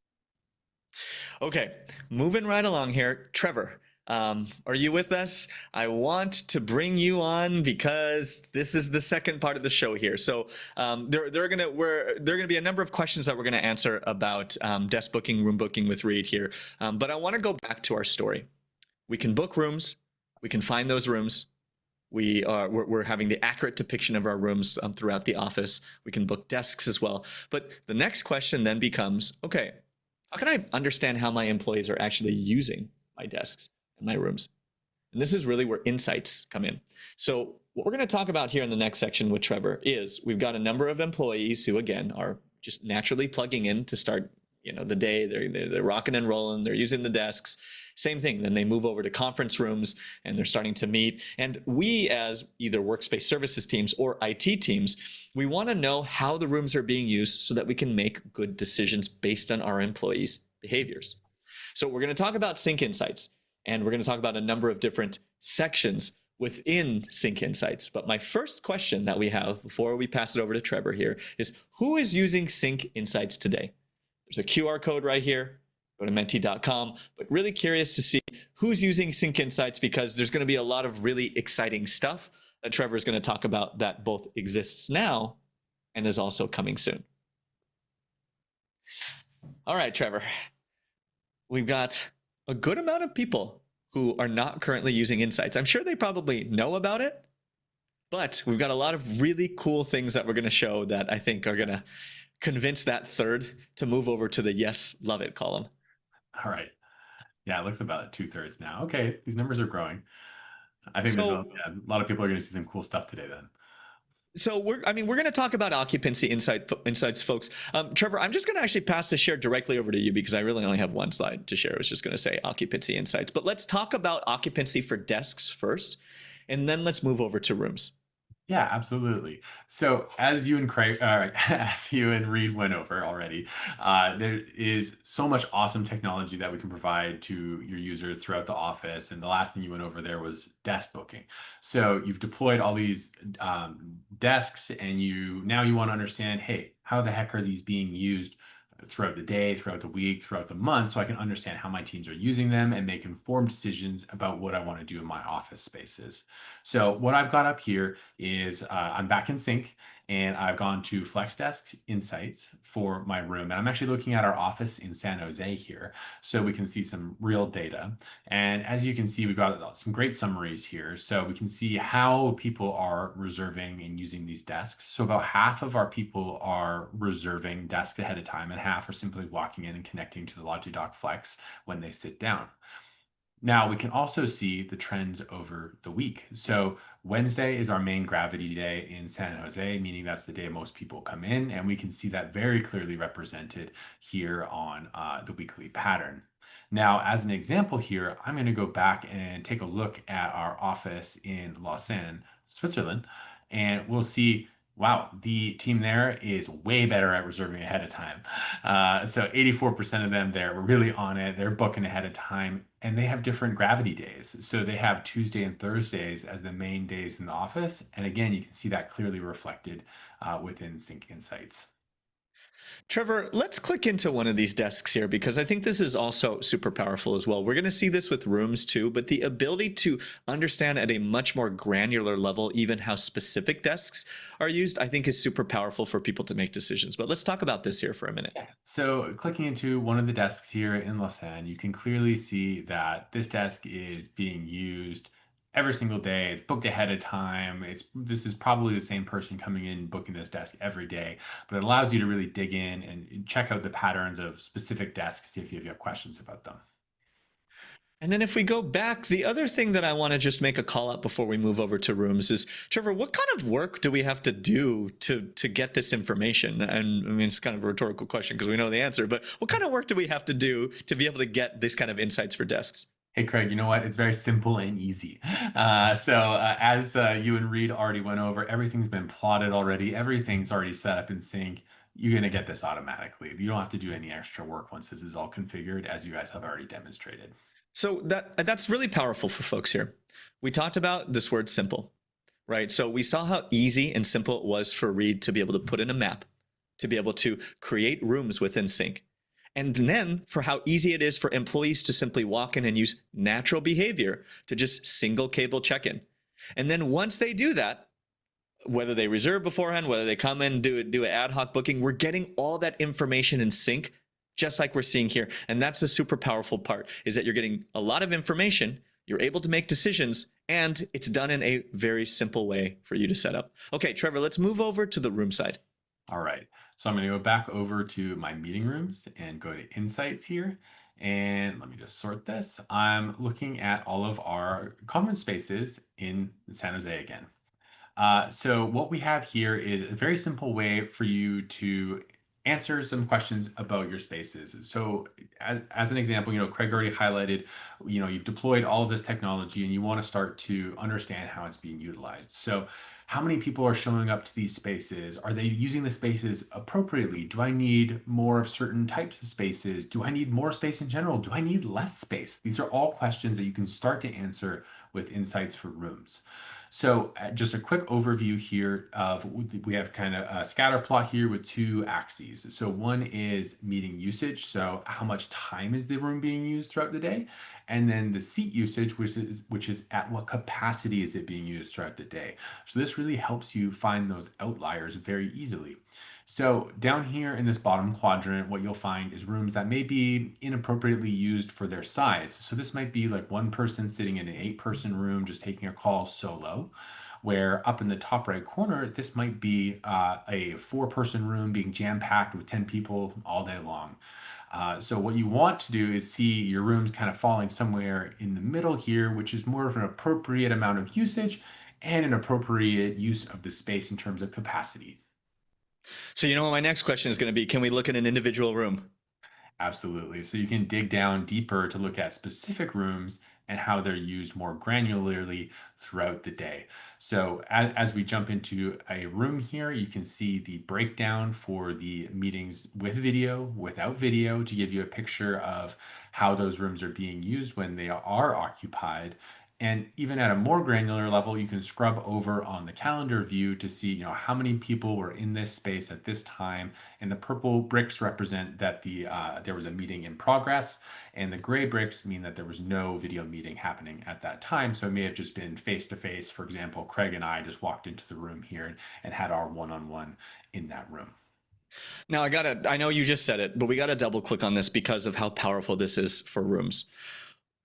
Okay, moving right along here. Trevor, are you with us? I want to bring you on because this is the second part of the show here. So there are gonna be a number of questions that we're gonna answer about desk booking, room booking with Reed here. But I want to go back to our story. We can book rooms. We can find those rooms. We're having the accurate depiction of our rooms throughout the office. We can book desks as well. But the next question then becomes, okay, how can I understand how my employees are actually using my desks and my rooms? And this is really where insights come in. So what we're going to talk about here in the next section with Trevor is we've got a number of employees who, again, are just naturally plugging in to start, the day. They're rocking and rolling. They're using the desks. Same thing. Then they move over to conference rooms and they're starting to meet. And we, as either workspace services teams or IT teams, we want to know how the rooms are being used so that we can make good decisions based on our employees' behaviors. So we're going to talk about Sync Insights, and we're going to talk about a number of different sections within Sync Insights. But my first question that we have before we pass it over to Trevor here is, who is using Sync Insights today? There's a QR code right here. Go to menti.com, but really curious to see who's using Sync Insights, because there's going to be a lot of really exciting stuff that Trevor is going to talk about that both exists now and is also coming soon. All right, Trevor, we've got a good amount of people who are not currently using Insights. I'm sure they probably know about it, but we've got a lot of really cool things that we're going to show that I think are going to convince that third to move over to the yes, love it column. All right. Yeah, it looks about 2/3 now. Okay, these numbers are growing. I think there's a lot of people are going to see some cool stuff today then. So we're going to talk about occupancy insights, folks. Trevor, I'm just going to actually pass the share directly over to you because I really only have one slide to share. I was just going to say occupancy insights, but let's talk about occupancy for desks first, and then let's move over to rooms. Yeah, absolutely. So as you and Craig, as you and Reed went over already, there is so much awesome technology that we can provide to your users throughout the office. And the last thing you went over there was desk booking. So you've deployed all these desks, and now you want to understand, hey, how the heck are these being used throughout the day, throughout the week, throughout the month, so I can understand how my teams are using them and make informed decisions about what I want to do in my office spaces. So what I've got up here is I'm back in Sync, and I've gone to FlexDesk Insights for my room. And I'm actually looking at our office in San Jose here, so we can see some real data. And as you can see, we've got some great summaries here. So we can see how people are reserving and using these desks. So about half of our people are reserving desks ahead of time, and half are simply walking in and connecting to the Logitech Flex when they sit down. Now we can also see the trends over the week. So Wednesday is our main gravity day in San Jose, meaning that's the day most people come in, and we can see that very clearly represented here on the weekly pattern. Now, as an example here, I'm going to go back and take a look at our office in Lausanne, Switzerland, and we'll see, wow, the team there is way better at reserving ahead of time. So 84% of them there were really on it. They're booking ahead of time, and they have different gravity days. So they have Tuesday and Thursdays as the main days in the office. And again, you can see that clearly reflected within Sync Insights. Trevor, let's click into one of these desks here because I think this is also super powerful as well. We're going to see this with rooms too, but the ability to understand at a much more granular level even how specific desks are used, I think is super powerful for people to make decisions. But let's talk about this here for a minute. So clicking into one of the desks here in Lausanne, you can clearly see that this desk is being used every single day. It's booked ahead of time. This is probably the same person coming in booking this desk every day, but it allows you to really dig in and check out the patterns of specific desks if you have questions about them. And then if we go back, the other thing that I want to just make a call out before we move over to rooms is, Trevor, what kind of work do we have to do to get this information? And I mean, it's kind of a rhetorical question because we know the answer, but what kind of work do we have to do to be able to get this kind of insights for desks? Hey, Craig, you know what? It's very simple and easy. As you and Reed already went over, everything's been plotted already. Everything's already set up in Sync. you're going to get this automatically. You don't have to do any extra work once this is all configured, as you guys have already demonstrated. So that's really powerful for folks here. We talked about this word simple, right? So we saw how easy and simple it was for Reed to be able to put in a map, to be able to create rooms within Sync. And then for how easy it is for employees to simply walk in and use natural behavior to just single cable check-in. And then once they do that, whether they reserve beforehand, whether they come in, do an ad hoc booking, we're getting all that information in sync, just like we're seeing here. And that's the super powerful part, is that you're getting a lot of information, you're able to make decisions, and it's done in a very simple way for you to set up. Okay, Trevor, let's move over to the room side. All right, so I'm going to go back over to my meeting rooms and go to Insights here. And let me just sort this. I'm looking at all of our conference spaces in San Jose again. So what we have here is a very simple way for you to answer some questions about your spaces. So as an example, Craig already highlighted, you've deployed all of this technology and you want to start to understand how it's being utilized. So how many people are showing up to these spaces? Are they using the spaces appropriately? Do I need more of certain types of spaces? Do I need more space in general? Do I need less space? These are all questions that you can start to answer with Insights for Rooms. So just a quick overview here of, we have kind of a scatter plot here with two axes. So one is meeting usage. So how much time is the room being used throughout the day? And then the seat usage, which is at what capacity is it being used throughout the day? So this really helps you find those outliers very easily. So down here in this bottom quadrant, what you'll find is rooms that may be inappropriately used for their size. So this might be like one person sitting in an 8-person room just taking a call solo, where up in the top right corner, this might be a 4-person room being jam-packed with 10 people all day long. So what you want to do is see your rooms kind of falling somewhere in the middle here, which is more of an appropriate amount of usage and an appropriate use of the space in terms of capacity. So what my next question is going to be, can we look at an individual room? Absolutely. So you can dig down deeper to look at specific rooms and how they're used more granularly throughout the day. So as we jump into a room here, you can see the breakdown for the meetings with video, without video, to give you a picture of how those rooms are being used when they are occupied. And even at a more granular level, you can scrub over on the calendar view to see, how many people were in this space at this time. And the purple bricks represent that there was a meeting in progress, and the gray bricks mean that there was no video meeting happening at that time. So it may have just been face to face. For example, Craig and I just walked into the room here and had our one-on-one in that room. Now I know you just said it, but we got to double click on this because of how powerful this is for rooms.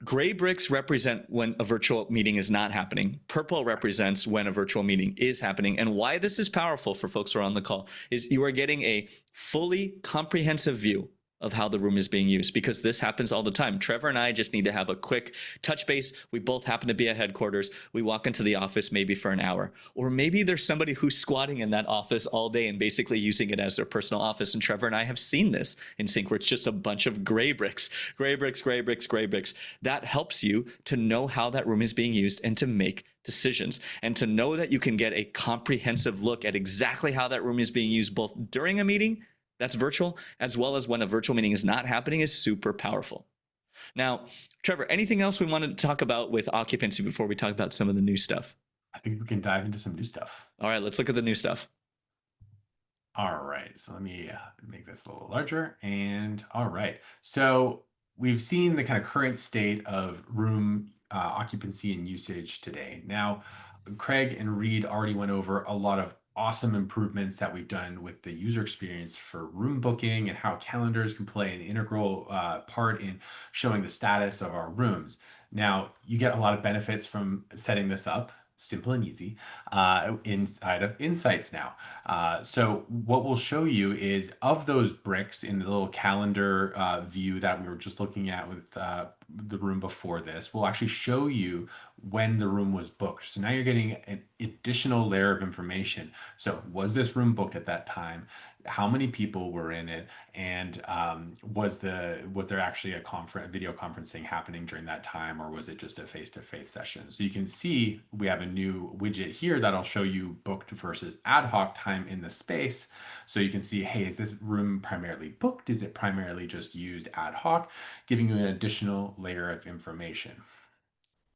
Gray bricks represent when a virtual meeting is not happening. Purple represents when a virtual meeting is happening. And why this is powerful for folks who are on the call is you are getting a fully comprehensive view of how the room is being used, because this happens all the time. Trevor and I just need to have a quick touch base. We both happen to be at headquarters. We walk into the office maybe for an hour, or maybe there's somebody who's squatting in that office all day and basically using it as their personal office. And Trevor and I have seen this in Sync, where it's just a bunch of gray bricks, gray bricks, gray bricks, gray bricks. That helps you to know how that room is being used and to make decisions, and to know that you can get a comprehensive look at exactly how that room is being used, both during a meeting that's virtual, as well as when a virtual meeting is not happening, is super powerful. Now, Trevor, anything else we wanted to talk about with occupancy before we talk about some of the new stuff? I think we can dive into some new stuff. All right, let's look at the new stuff. All right, so let me make this a little larger. And all right, so we've seen the kind of current state of room occupancy and usage today. Now, Craig and Reed already went over a lot of awesome improvements that we've done with the user experience for room booking and how calendars can play an integral part in showing the status of our rooms. Now, you get a lot of benefits from setting this up, simple and easy, inside of Insights now. So what we'll show you is, of those bricks in the little calendar view that we were just looking at with the room before this will actually show you when the room was booked. So now you're getting an additional layer of information. So was this room booked at that time? How many people were in it? And was there actually a video conferencing happening during that time, or was it just a face-to-face session? So you can see we have a new widget here that'll show you booked versus ad hoc time in the space. So you can see, hey, is this room primarily booked? Is it primarily just used ad hoc? Giving you an additional layer of information.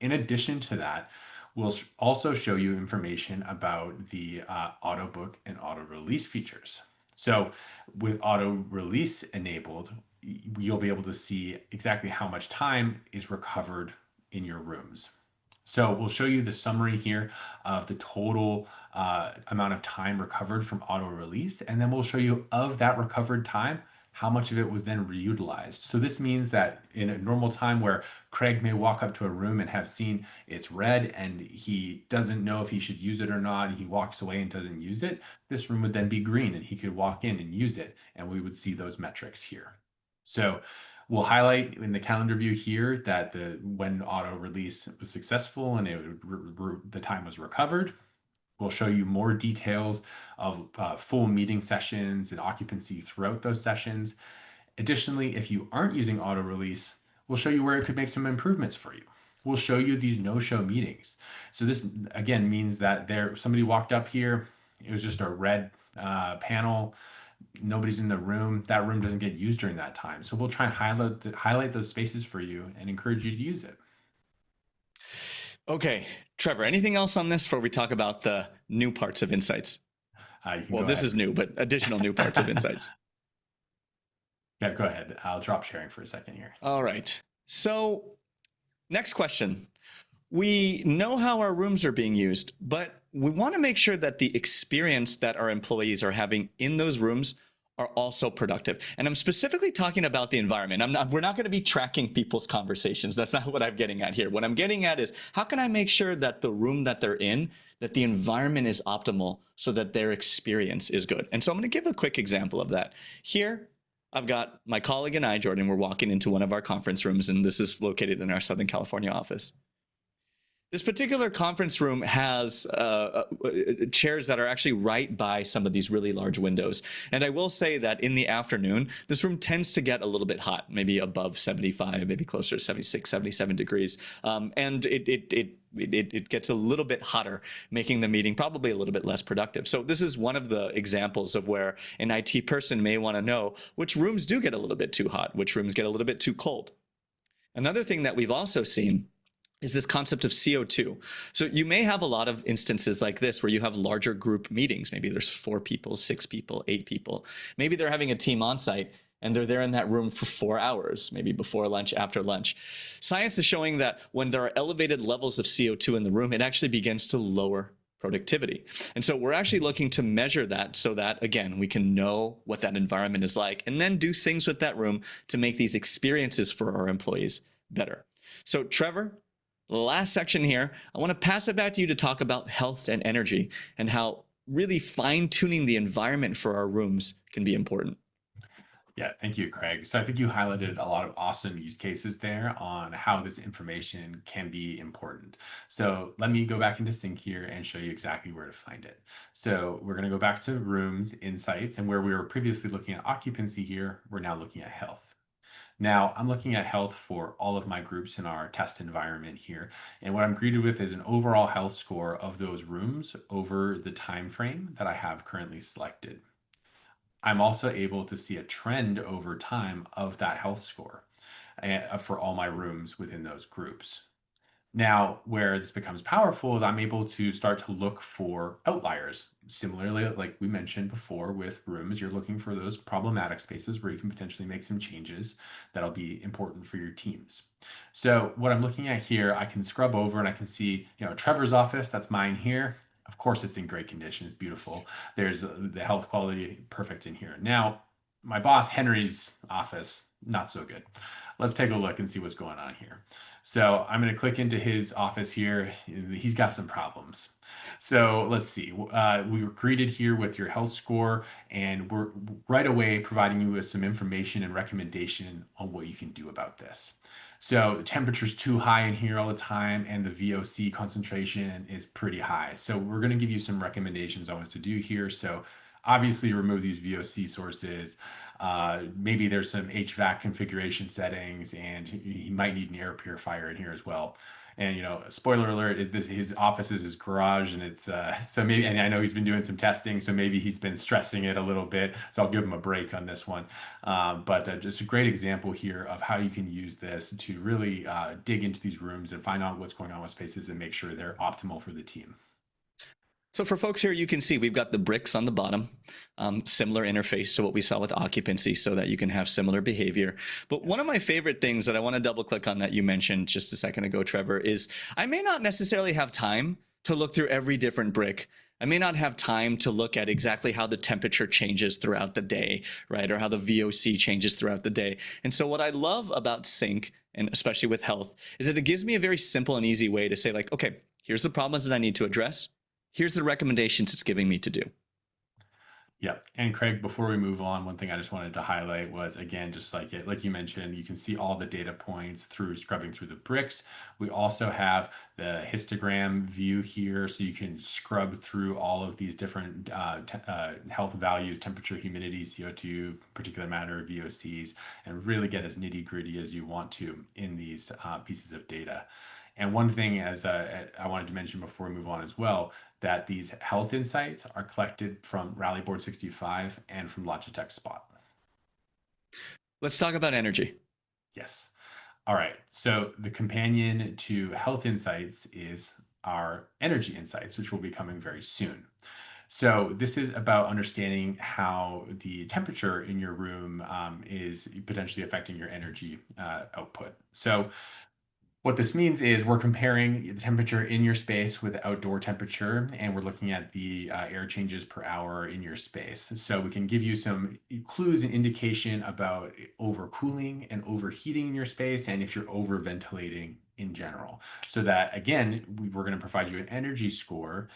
In addition to that, we'll also show you information about the auto book and auto release features. So with auto release enabled, you'll be able to see exactly how much time is recovered in your rooms. So we'll show you the summary here of the total amount of time recovered from auto release, and then we'll show you of that recovered time, how much of it was then reutilized. So this means that in a normal time where Craig may walk up to a room and have seen it's red and he doesn't know if he should use it or not, and he walks away and doesn't use it, this room would then be green and he could walk in and use it, and we would see those metrics here. So we'll highlight in the calendar view here that when auto release was successful and the time was recovered. We'll show you more details of full meeting sessions and occupancy throughout those sessions. Additionally, if you aren't using auto release, we'll show you where it could make some improvements for you. We'll show you these no-show meetings. So this again means that somebody walked up here, it was just a red panel, nobody's in the room, that room doesn't get used during that time. So we'll try and highlight those spaces for you and encourage you to use it. Okay, Trevor, anything else on this before we talk about the new parts of Insights? Well, this is new, but additional new parts of Insights. Yeah, go ahead. I'll drop sharing for a second here. All right. So next question. We know how our rooms are being used, but we want to make sure that the experience that our employees are having in those rooms are also productive. And I'm specifically talking about the environment. We're not going to be tracking people's conversations. That's not what I'm getting at here. What I'm getting at is, how can I make sure that the room that they're in, that the environment is optimal so that their experience is good? And so I'm going to give a quick example of that. Here, I've got my colleague and I, Jordan, we're walking into one of our conference rooms, and this is located in our Southern California office. This particular conference room has chairs that are actually right by some of these really large windows. And I will say that in the afternoon, this room tends to get a little bit hot, maybe above 75, maybe closer to 76, 77 degrees. And it gets a little bit hotter, making the meeting probably a little bit less productive. So this is one of the examples of where an IT person may want to know which rooms do get a little bit too hot, which rooms get a little bit too cold. Another thing that we've also seen is this concept of CO2. So you may have a lot of instances like this where you have larger group meetings. Maybe there's 4 people, 6 people, 8 people. Maybe they're having a team on site and they're there in that room for 4 hours, maybe before lunch, after lunch. Science is showing that when there are elevated levels of CO2 in the room, it actually begins to lower productivity. And so we're actually looking to measure that so that, again, we can know what that environment is like and then do things with that room to make these experiences for our employees better. So Trevor, last section here, I want to pass it back to you to talk about health and energy and how really fine-tuning the environment for our rooms can be important. Yeah, thank you, Craig. So I think you highlighted a lot of awesome use cases there on how this information can be important. So let me go back into Sync here and show you exactly where to find it. So we're going to go back to Rooms, Insights, and where we were previously looking at occupancy here, we're now looking at health. Now, I'm looking at health for all of my groups in our test environment here. And what I'm greeted with is an overall health score of those rooms over the time frame that I have currently selected. I'm also able to see a trend over time of that health score for all my rooms within those groups. Now, where this becomes powerful is I'm able to start to look for outliers. Similarly, like we mentioned before with rooms, you're looking for those problematic spaces where you can potentially make some changes that'll be important for your teams. So what I'm looking at here, I can scrub over and I can see, Trevor's office, that's mine here. Of course, it's in great condition. It's beautiful. There's the health quality perfect in here. Now, my boss, Henry's office, not so good. Let's take a look and see what's going on here. So I'm going to click into his office here. He's got some problems. So let's see. We were greeted here with your health score, and we're right away providing you with some information and recommendation on what you can do about this. So temperature's too high in here all the time, and the VOC concentration is pretty high. So we're going to give you some recommendations on what to do here. So obviously remove these VOC sources. Maybe there's some HVAC configuration settings, and he might need an air purifier in here as well. And spoiler alert, his office is his garage, and it's so maybe. And I know he's been doing some testing, so maybe he's been stressing it a little bit. So I'll give him a break on this one. But just a great example here of how you can use this to really dig into these rooms and find out what's going on with spaces and make sure they're optimal for the team. So for folks here, you can see we've got the bricks on the bottom, similar interface to what we saw with occupancy so that you can have similar behavior. But one of my favorite things that I want to double click on that you mentioned just a second ago, Trevor, is I may not necessarily have time to look through every different brick. I may not have time to look at exactly how the temperature changes throughout the day, right? Or how the VOC changes throughout the day. And so what I love about Sync, and especially with health, is that it gives me a very simple and easy way to say like, okay, here's the problems that I need to address. Here's the recommendations it's giving me to do. Yep. And Craig, before we move on, one thing I just wanted to highlight was, again, just like you mentioned, you can see all the data points through scrubbing through the bricks. We also have the histogram view here, so you can scrub through all of these different health values, temperature, humidity, CO2, particulate matter, VOCs, and really get as nitty gritty as you want to in these pieces of data. And one thing as I wanted to mention before we move on as well, that these health insights are collected from Rally Board 65 and from Logitech Spot. Let's talk about energy. Yes. All right. So the companion to health insights is our energy insights, which will be coming very soon. So this is about understanding how the temperature in your room is potentially affecting your energy output. So what this means is we're comparing the temperature in your space with the outdoor temperature, and we're looking at the air changes per hour in your space. So we can give you some clues and indication about overcooling and overheating in your space, and if you're overventilating in general. So that, again, we're going to provide you an energy score,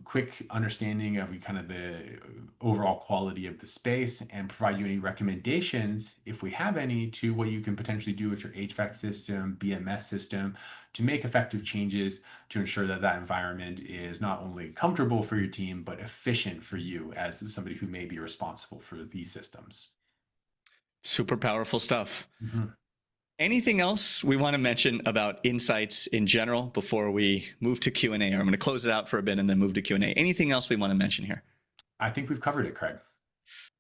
quick understanding of kind of the overall quality of the space, and provide you any recommendations, if we have any, to what you can potentially do with your HVAC system, BMS system, to make effective changes to ensure that that environment is not only comfortable for your team, but efficient for you as somebody who may be responsible for these systems. Super powerful stuff. Mm-hmm. Anything else we want to mention about insights in general before we move to Q&A? Or I'm going to close it out for a bit and then move to Q&A. Anything else we want to mention here? I think we've covered it, Craig.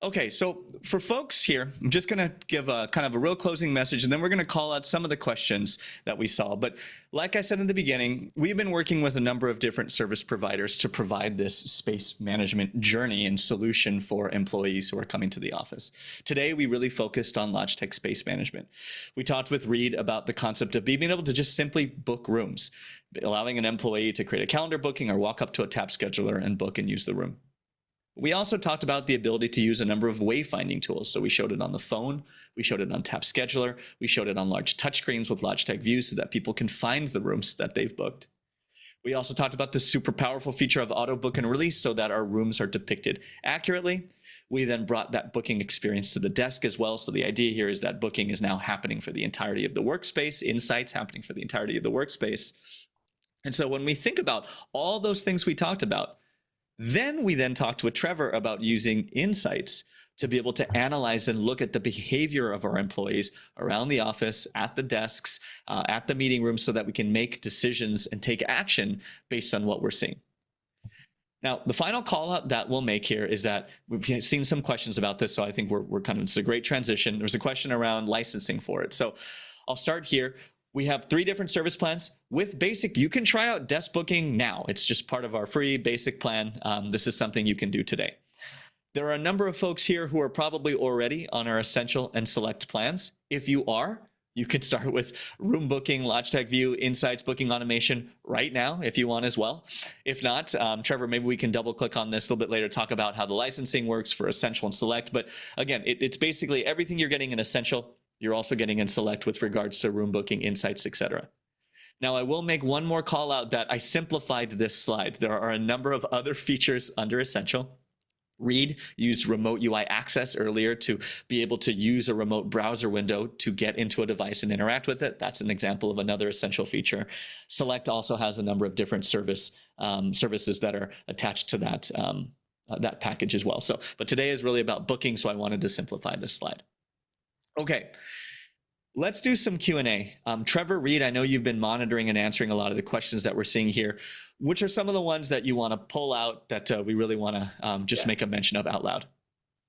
Okay, so for folks here, I'm just going to give a kind of a real closing message, and then we're going to call out some of the questions that we saw. But like I said in the beginning, we've been working with a number of different service providers to provide this space management journey and solution for employees who are coming to the office. Today, we really focused on Logitech Space Management. We talked with Reed about the concept of being able to just simply book rooms, allowing an employee to create a calendar booking or walk up to a tap scheduler and book and use the room. We also talked about the ability to use a number of wayfinding tools. So we showed it on the phone, we showed it on Tap Scheduler, we showed it on large touchscreens with Logitech View so that people can find the rooms that they've booked. We also talked about the super powerful feature of auto book and release so that our rooms are depicted accurately. We then brought that booking experience to the desk as well. So the idea here is that booking is now happening for the entirety of the workspace, insights happening for the entirety of the workspace. And so when we think about all those things we talked about, then we talked with Trevor about using insights to be able to analyze and look at the behavior of our employees around the office, at the desks, at the meeting rooms, so that we can make decisions and take action based on what we're seeing. Now, the final call out that we'll make here is that we've seen some questions about this, so I think we're kind of, it's a great transition. There's a question around licensing for it. So I'll start here. We have 3 different service plans. With basic, you can try out desk booking now. It's just part of our free basic plan. This is something you can do today. There are a number of folks here who are probably already on our essential and select plans. If you are, you can start with room booking, Logitech View, Insights, booking automation right now if you want as well. If not, Trevor, maybe we can double click on this a little bit later, talk about how the licensing works for essential and select. But again, it's basically everything you're getting in essential, you're also getting in select with regards to room booking, insights, etc. Now, I will make one more call out that I simplified this slide. There are a number of other features under essential. Reed used remote UI access earlier to be able to use a remote browser window to get into a device and interact with it. That's an example of another essential feature. Select also has a number of different services that are attached to that package as well. So, but today is really about booking, so I wanted to simplify this slide. Okay. Let's do some Q&A. Trevor, Reed, I know you've been monitoring and answering a lot of the questions that we're seeing here. Which are some of the ones that you want to pull out that we really want to just make a mention of out loud?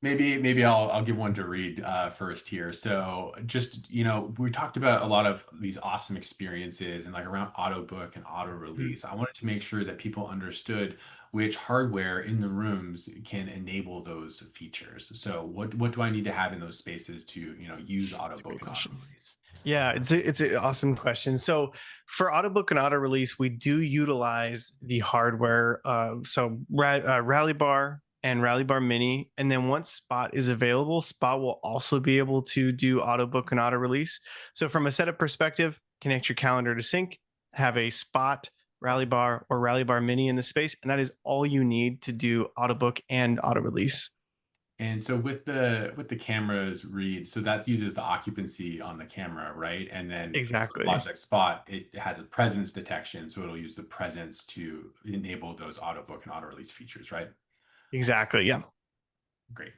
Maybe I'll give one to Reed first here. So just, we talked about a lot of these awesome experiences and like around auto book and auto release. I wanted to make sure that people understood which hardware in the rooms can enable those features. So what do I need to have in those spaces to, use auto book and auto release? Yeah, it's an awesome question. So for auto book and auto release, we do utilize the hardware. Rally Bar and Rally Bar Mini. And then once Spot is available, Spot will also be able to do auto book and auto release. So from a setup perspective, connect your calendar to sync, have a Spot, Rally Bar, or Rally Bar Mini in the space. And that is all you need to do auto book and auto release. And so with the cameras, Reed, so that uses the occupancy on the camera, right? And then Exactly. Logitech Spot, it has a presence detection, so it'll use the presence to enable those auto book and auto release features, right? Exactly. Yeah. Great.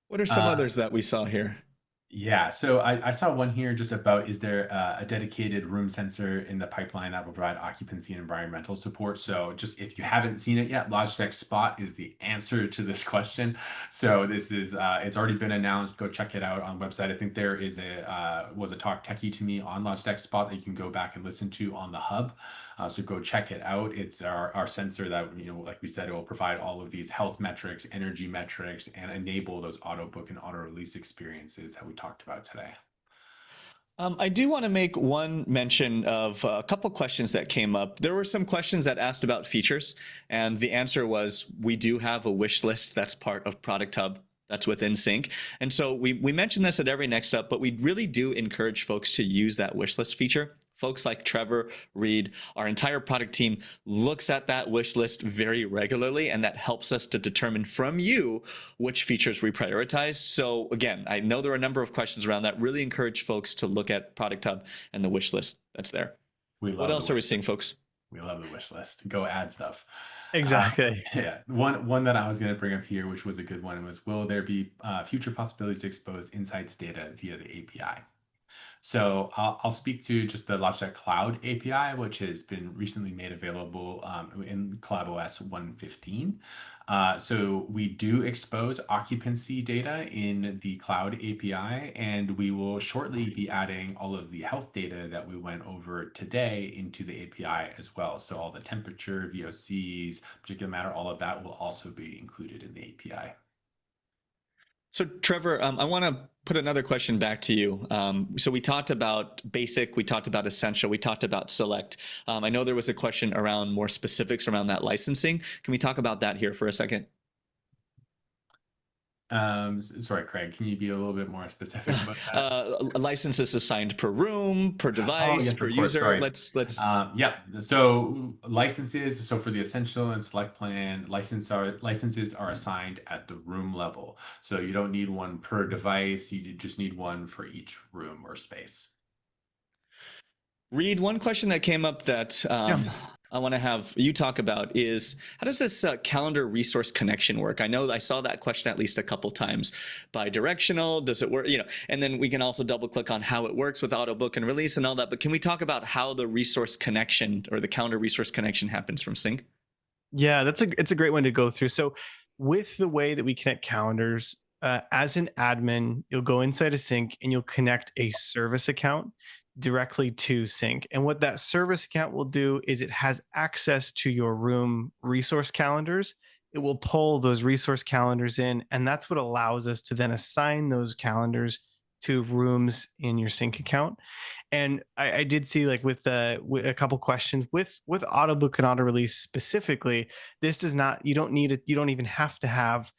What are some others that we saw here? Yeah, so I saw one here just about, is there a dedicated room sensor in the pipeline that will provide occupancy and environmental support? So just if you haven't seen it yet, Logitech Spot is the answer to this question. So this is, it's already been announced. Go check it out on the website. I think there is was a Talk Techie to Me on Logitech Spot that you can go back and listen to on the hub. So go check it out. It's our sensor that, like we said, it will provide all of these health metrics, energy metrics, and enable those auto book and auto release experiences that we talked about today. I do want to make one mention of a couple questions that came up. There were some questions that asked about features, and the answer was we do have a wish list that's part of Product Hub. That's within Sync. And so we mention this at every Next Up, but we really do encourage folks to use that wish list feature. Folks like Trevor, Reed, our entire product team looks at that wish list very regularly, and that helps us to determine from you which features we prioritize. So again, I know there are a number of questions around that. Really encourage folks to look at Product Hub and the wish list that's there. What else are we seeing, folks? We love the wish list. Go add stuff. Exactly. Yeah. One that I was going to bring up here, which was a good one, was, will there be future possibilities to expose insights data via the API? So I'll speak to just the Logitech Cloud API, which has been recently made available in ColabOS 1.15. So we do expose occupancy data in the Cloud API, and we will shortly be adding all of the health data that we went over today into the API as well. So all the temperature, VOCs, particular matter, all of that will also be included in the API. So Trevor, I want to put another question back to you. So we talked about basic, we talked about essential, we talked about select. I know there was a question around more specifics around that licensing. Can we talk about that here for a second? Sorry, Craig, can you be a little bit more specific about that? Licenses assigned per room, per device, yes, per of course, user. sorry. Let's yeah. So licenses, so for the essential and select plan, licenses are assigned at the room level. So you don't need one per device, you just need one for each room or space. Reed, one question that came up that I want to have you talk about is, how does this calendar resource connection work? I know I saw that question at least a couple times. Bi-directional, does it work? And then we can also double click on how it works with auto book and release and all that. But can we talk about how the resource connection or the calendar resource connection happens from Sync? Yeah, it's a great one to go through. So with the way that we connect calendars, as an admin, you'll go inside a Sync and you'll connect a service account directly to Sync. And what that service account will do is it has access to your room resource calendars. It will pull those resource calendars in, and that's what allows us to then assign those calendars to rooms in your Sync account. And I did see, like, with a couple questions with auto book and auto release specifically, this does not, you don't need it. You don't even have to have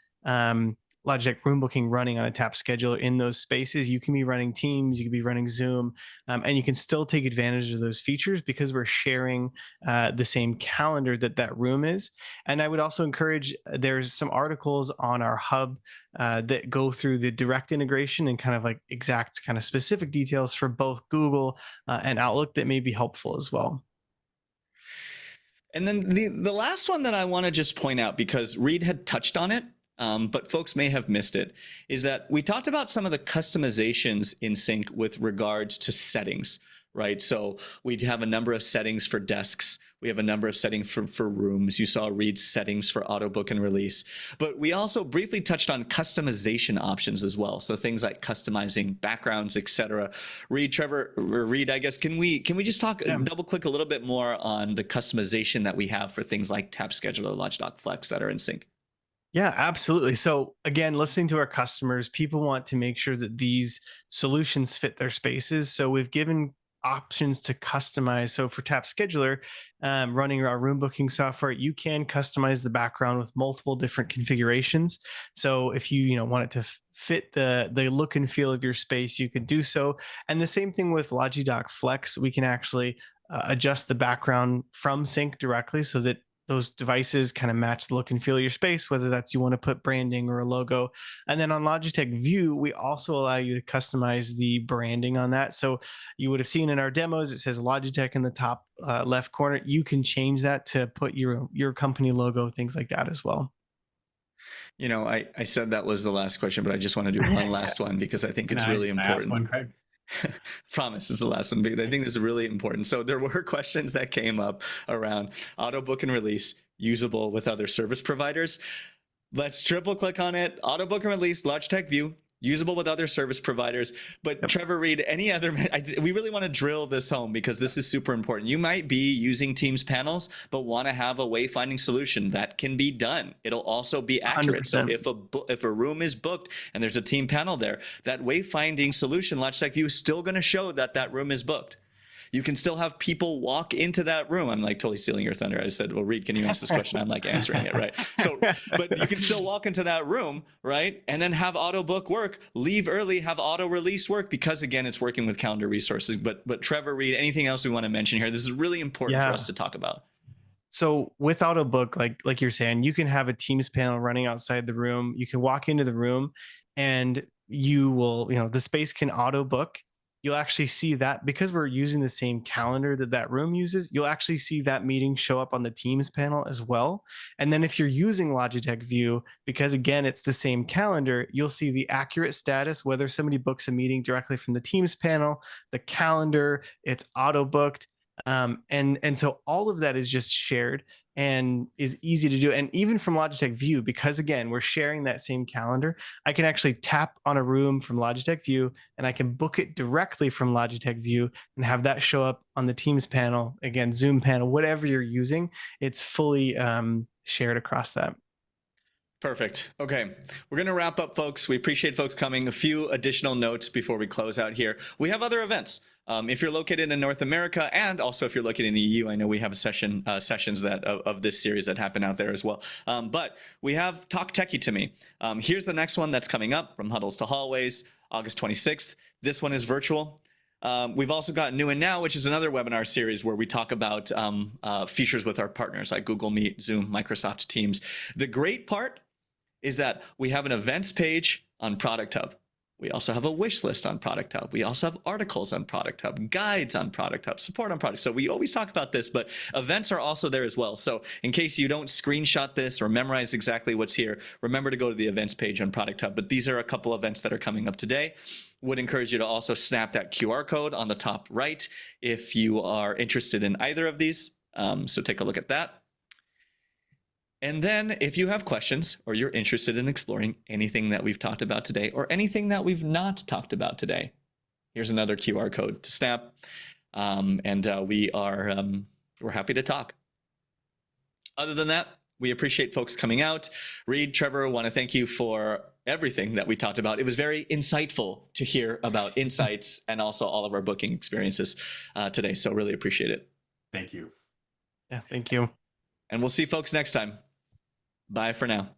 Logitech room booking running on a tap scheduler in those spaces. You can be running Teams, you can be running Zoom, and you can still take advantage of those features because we're sharing the same calendar that room is. And I would also encourage, there's some articles on our hub that go through the direct integration and kind of like exact kind of specific details for both Google and Outlook that may be helpful as well. And then the last one that I want to just point out, because Reed had touched on it, but folks may have missed it, is that we talked about some of the customizations in Sync with regards to settings, right? So we'd have a number of settings for desks. We have a number of settings for rooms. You saw Reed's settings for auto book and release. But we also briefly touched on customization options as well. So things like customizing backgrounds, etc. Reed, Trevor, or Reed, I guess, can we just talk, double click a little bit more on the customization that we have for things like Tab Scheduler, Logitech Flex that are in Sync? Yeah, absolutely. So again, listening to our customers, people want to make sure that these solutions fit their spaces. So we've given options to customize. So for Tap Scheduler, running our room booking software, you can customize the background with multiple different configurations. So if you want it to fit the look and feel of your space, you could do so. And the same thing with Logitech Flex, we can actually adjust the background from Sync directly so that those devices kind of match the look and feel of your space, whether that's you want to put branding or a logo. And then on Logitech View, we also allow you to customize the branding on that. So you would have seen in our demos, it says Logitech in the top left corner. You can change that to put your company logo, things like that as well. I said that was the last question, but I just want to do one last one because I think it's really important. Ask one, Craig? Promise is the last one, because I think this is really important. So there were questions that came up around auto book and release usable with other service providers. Let's triple click on it. Auto book and release, Logitech View, usable with other service providers. But Trevor, Reed, any other, we really want to drill this home because this is super important. You might be using Teams panels, but want to have a wayfinding solution that can be done. It'll also be accurate. 100%. So if a room is booked and there's a team panel there, that wayfinding solution, Logitech View, is still going to show that room is booked. You can still have people walk into that room. I'm like totally stealing your thunder. I said, well, Reed, can you answer this question? I'm like answering it, right? So, but you can still walk into that room, right? And then have auto book work, leave early, have auto release work, because again, it's working with calendar resources. But Trevor, Reed, anything else we want to mention here? This is really important for us to talk about. So with auto book, like you're saying, you can have a Teams panel running outside the room. You can walk into the room and you will, the space can auto book. You'll actually see that because we're using the same calendar that room uses, you'll actually see that meeting show up on the Teams panel as well. And then if you're using Logitech View, because again, it's the same calendar, you'll see the accurate status, whether somebody books a meeting directly from the Teams panel, the calendar, it's auto booked. And so all of that is just shared and is easy to do. And even from Logitech View, because again, we're sharing that same calendar, I can actually tap on a room from Logitech View and I can book it directly from Logitech View and have that show up on the Teams panel, again, Zoom panel, whatever you're using, it's fully shared across that. Perfect. Okay. We're going to wrap up, folks. We appreciate folks coming. A few additional notes before we close out here. We have other events. If you're located in North America, and also if you're located in the EU, I know we have sessions that of this series that happen out there as well. But we have Talk Techie to Me. Here's the next one that's coming up, From Huddles to Hallways, August 26th. This one is virtual. We've also got New and Now, which is another webinar series where we talk about features with our partners like Google Meet, Zoom, Microsoft Teams. The great part is that we have an events page on Product Hub. We also have a wish list on Product Hub. We also have articles on Product Hub, guides on Product Hub, support on Product. So we always talk about this, but events are also there as well. So in case you don't screenshot this or memorize exactly what's here, remember to go to the events page on Product Hub. But these are a couple events that are coming up today. Would encourage you to also snap that QR code on the top right if you are interested in either of these. So take a look at that. And then if you have questions or you're interested in exploring anything that we've talked about today or anything that we've not talked about today, here's another QR code to snap. We're happy to talk. Other than that, we appreciate folks coming out. Reed, Trevor, want to thank you for everything that we talked about. It was very insightful to hear about insights and also all of our booking experiences today. So really appreciate it. Thank you. Yeah, thank you. And we'll see folks next time. Bye for now.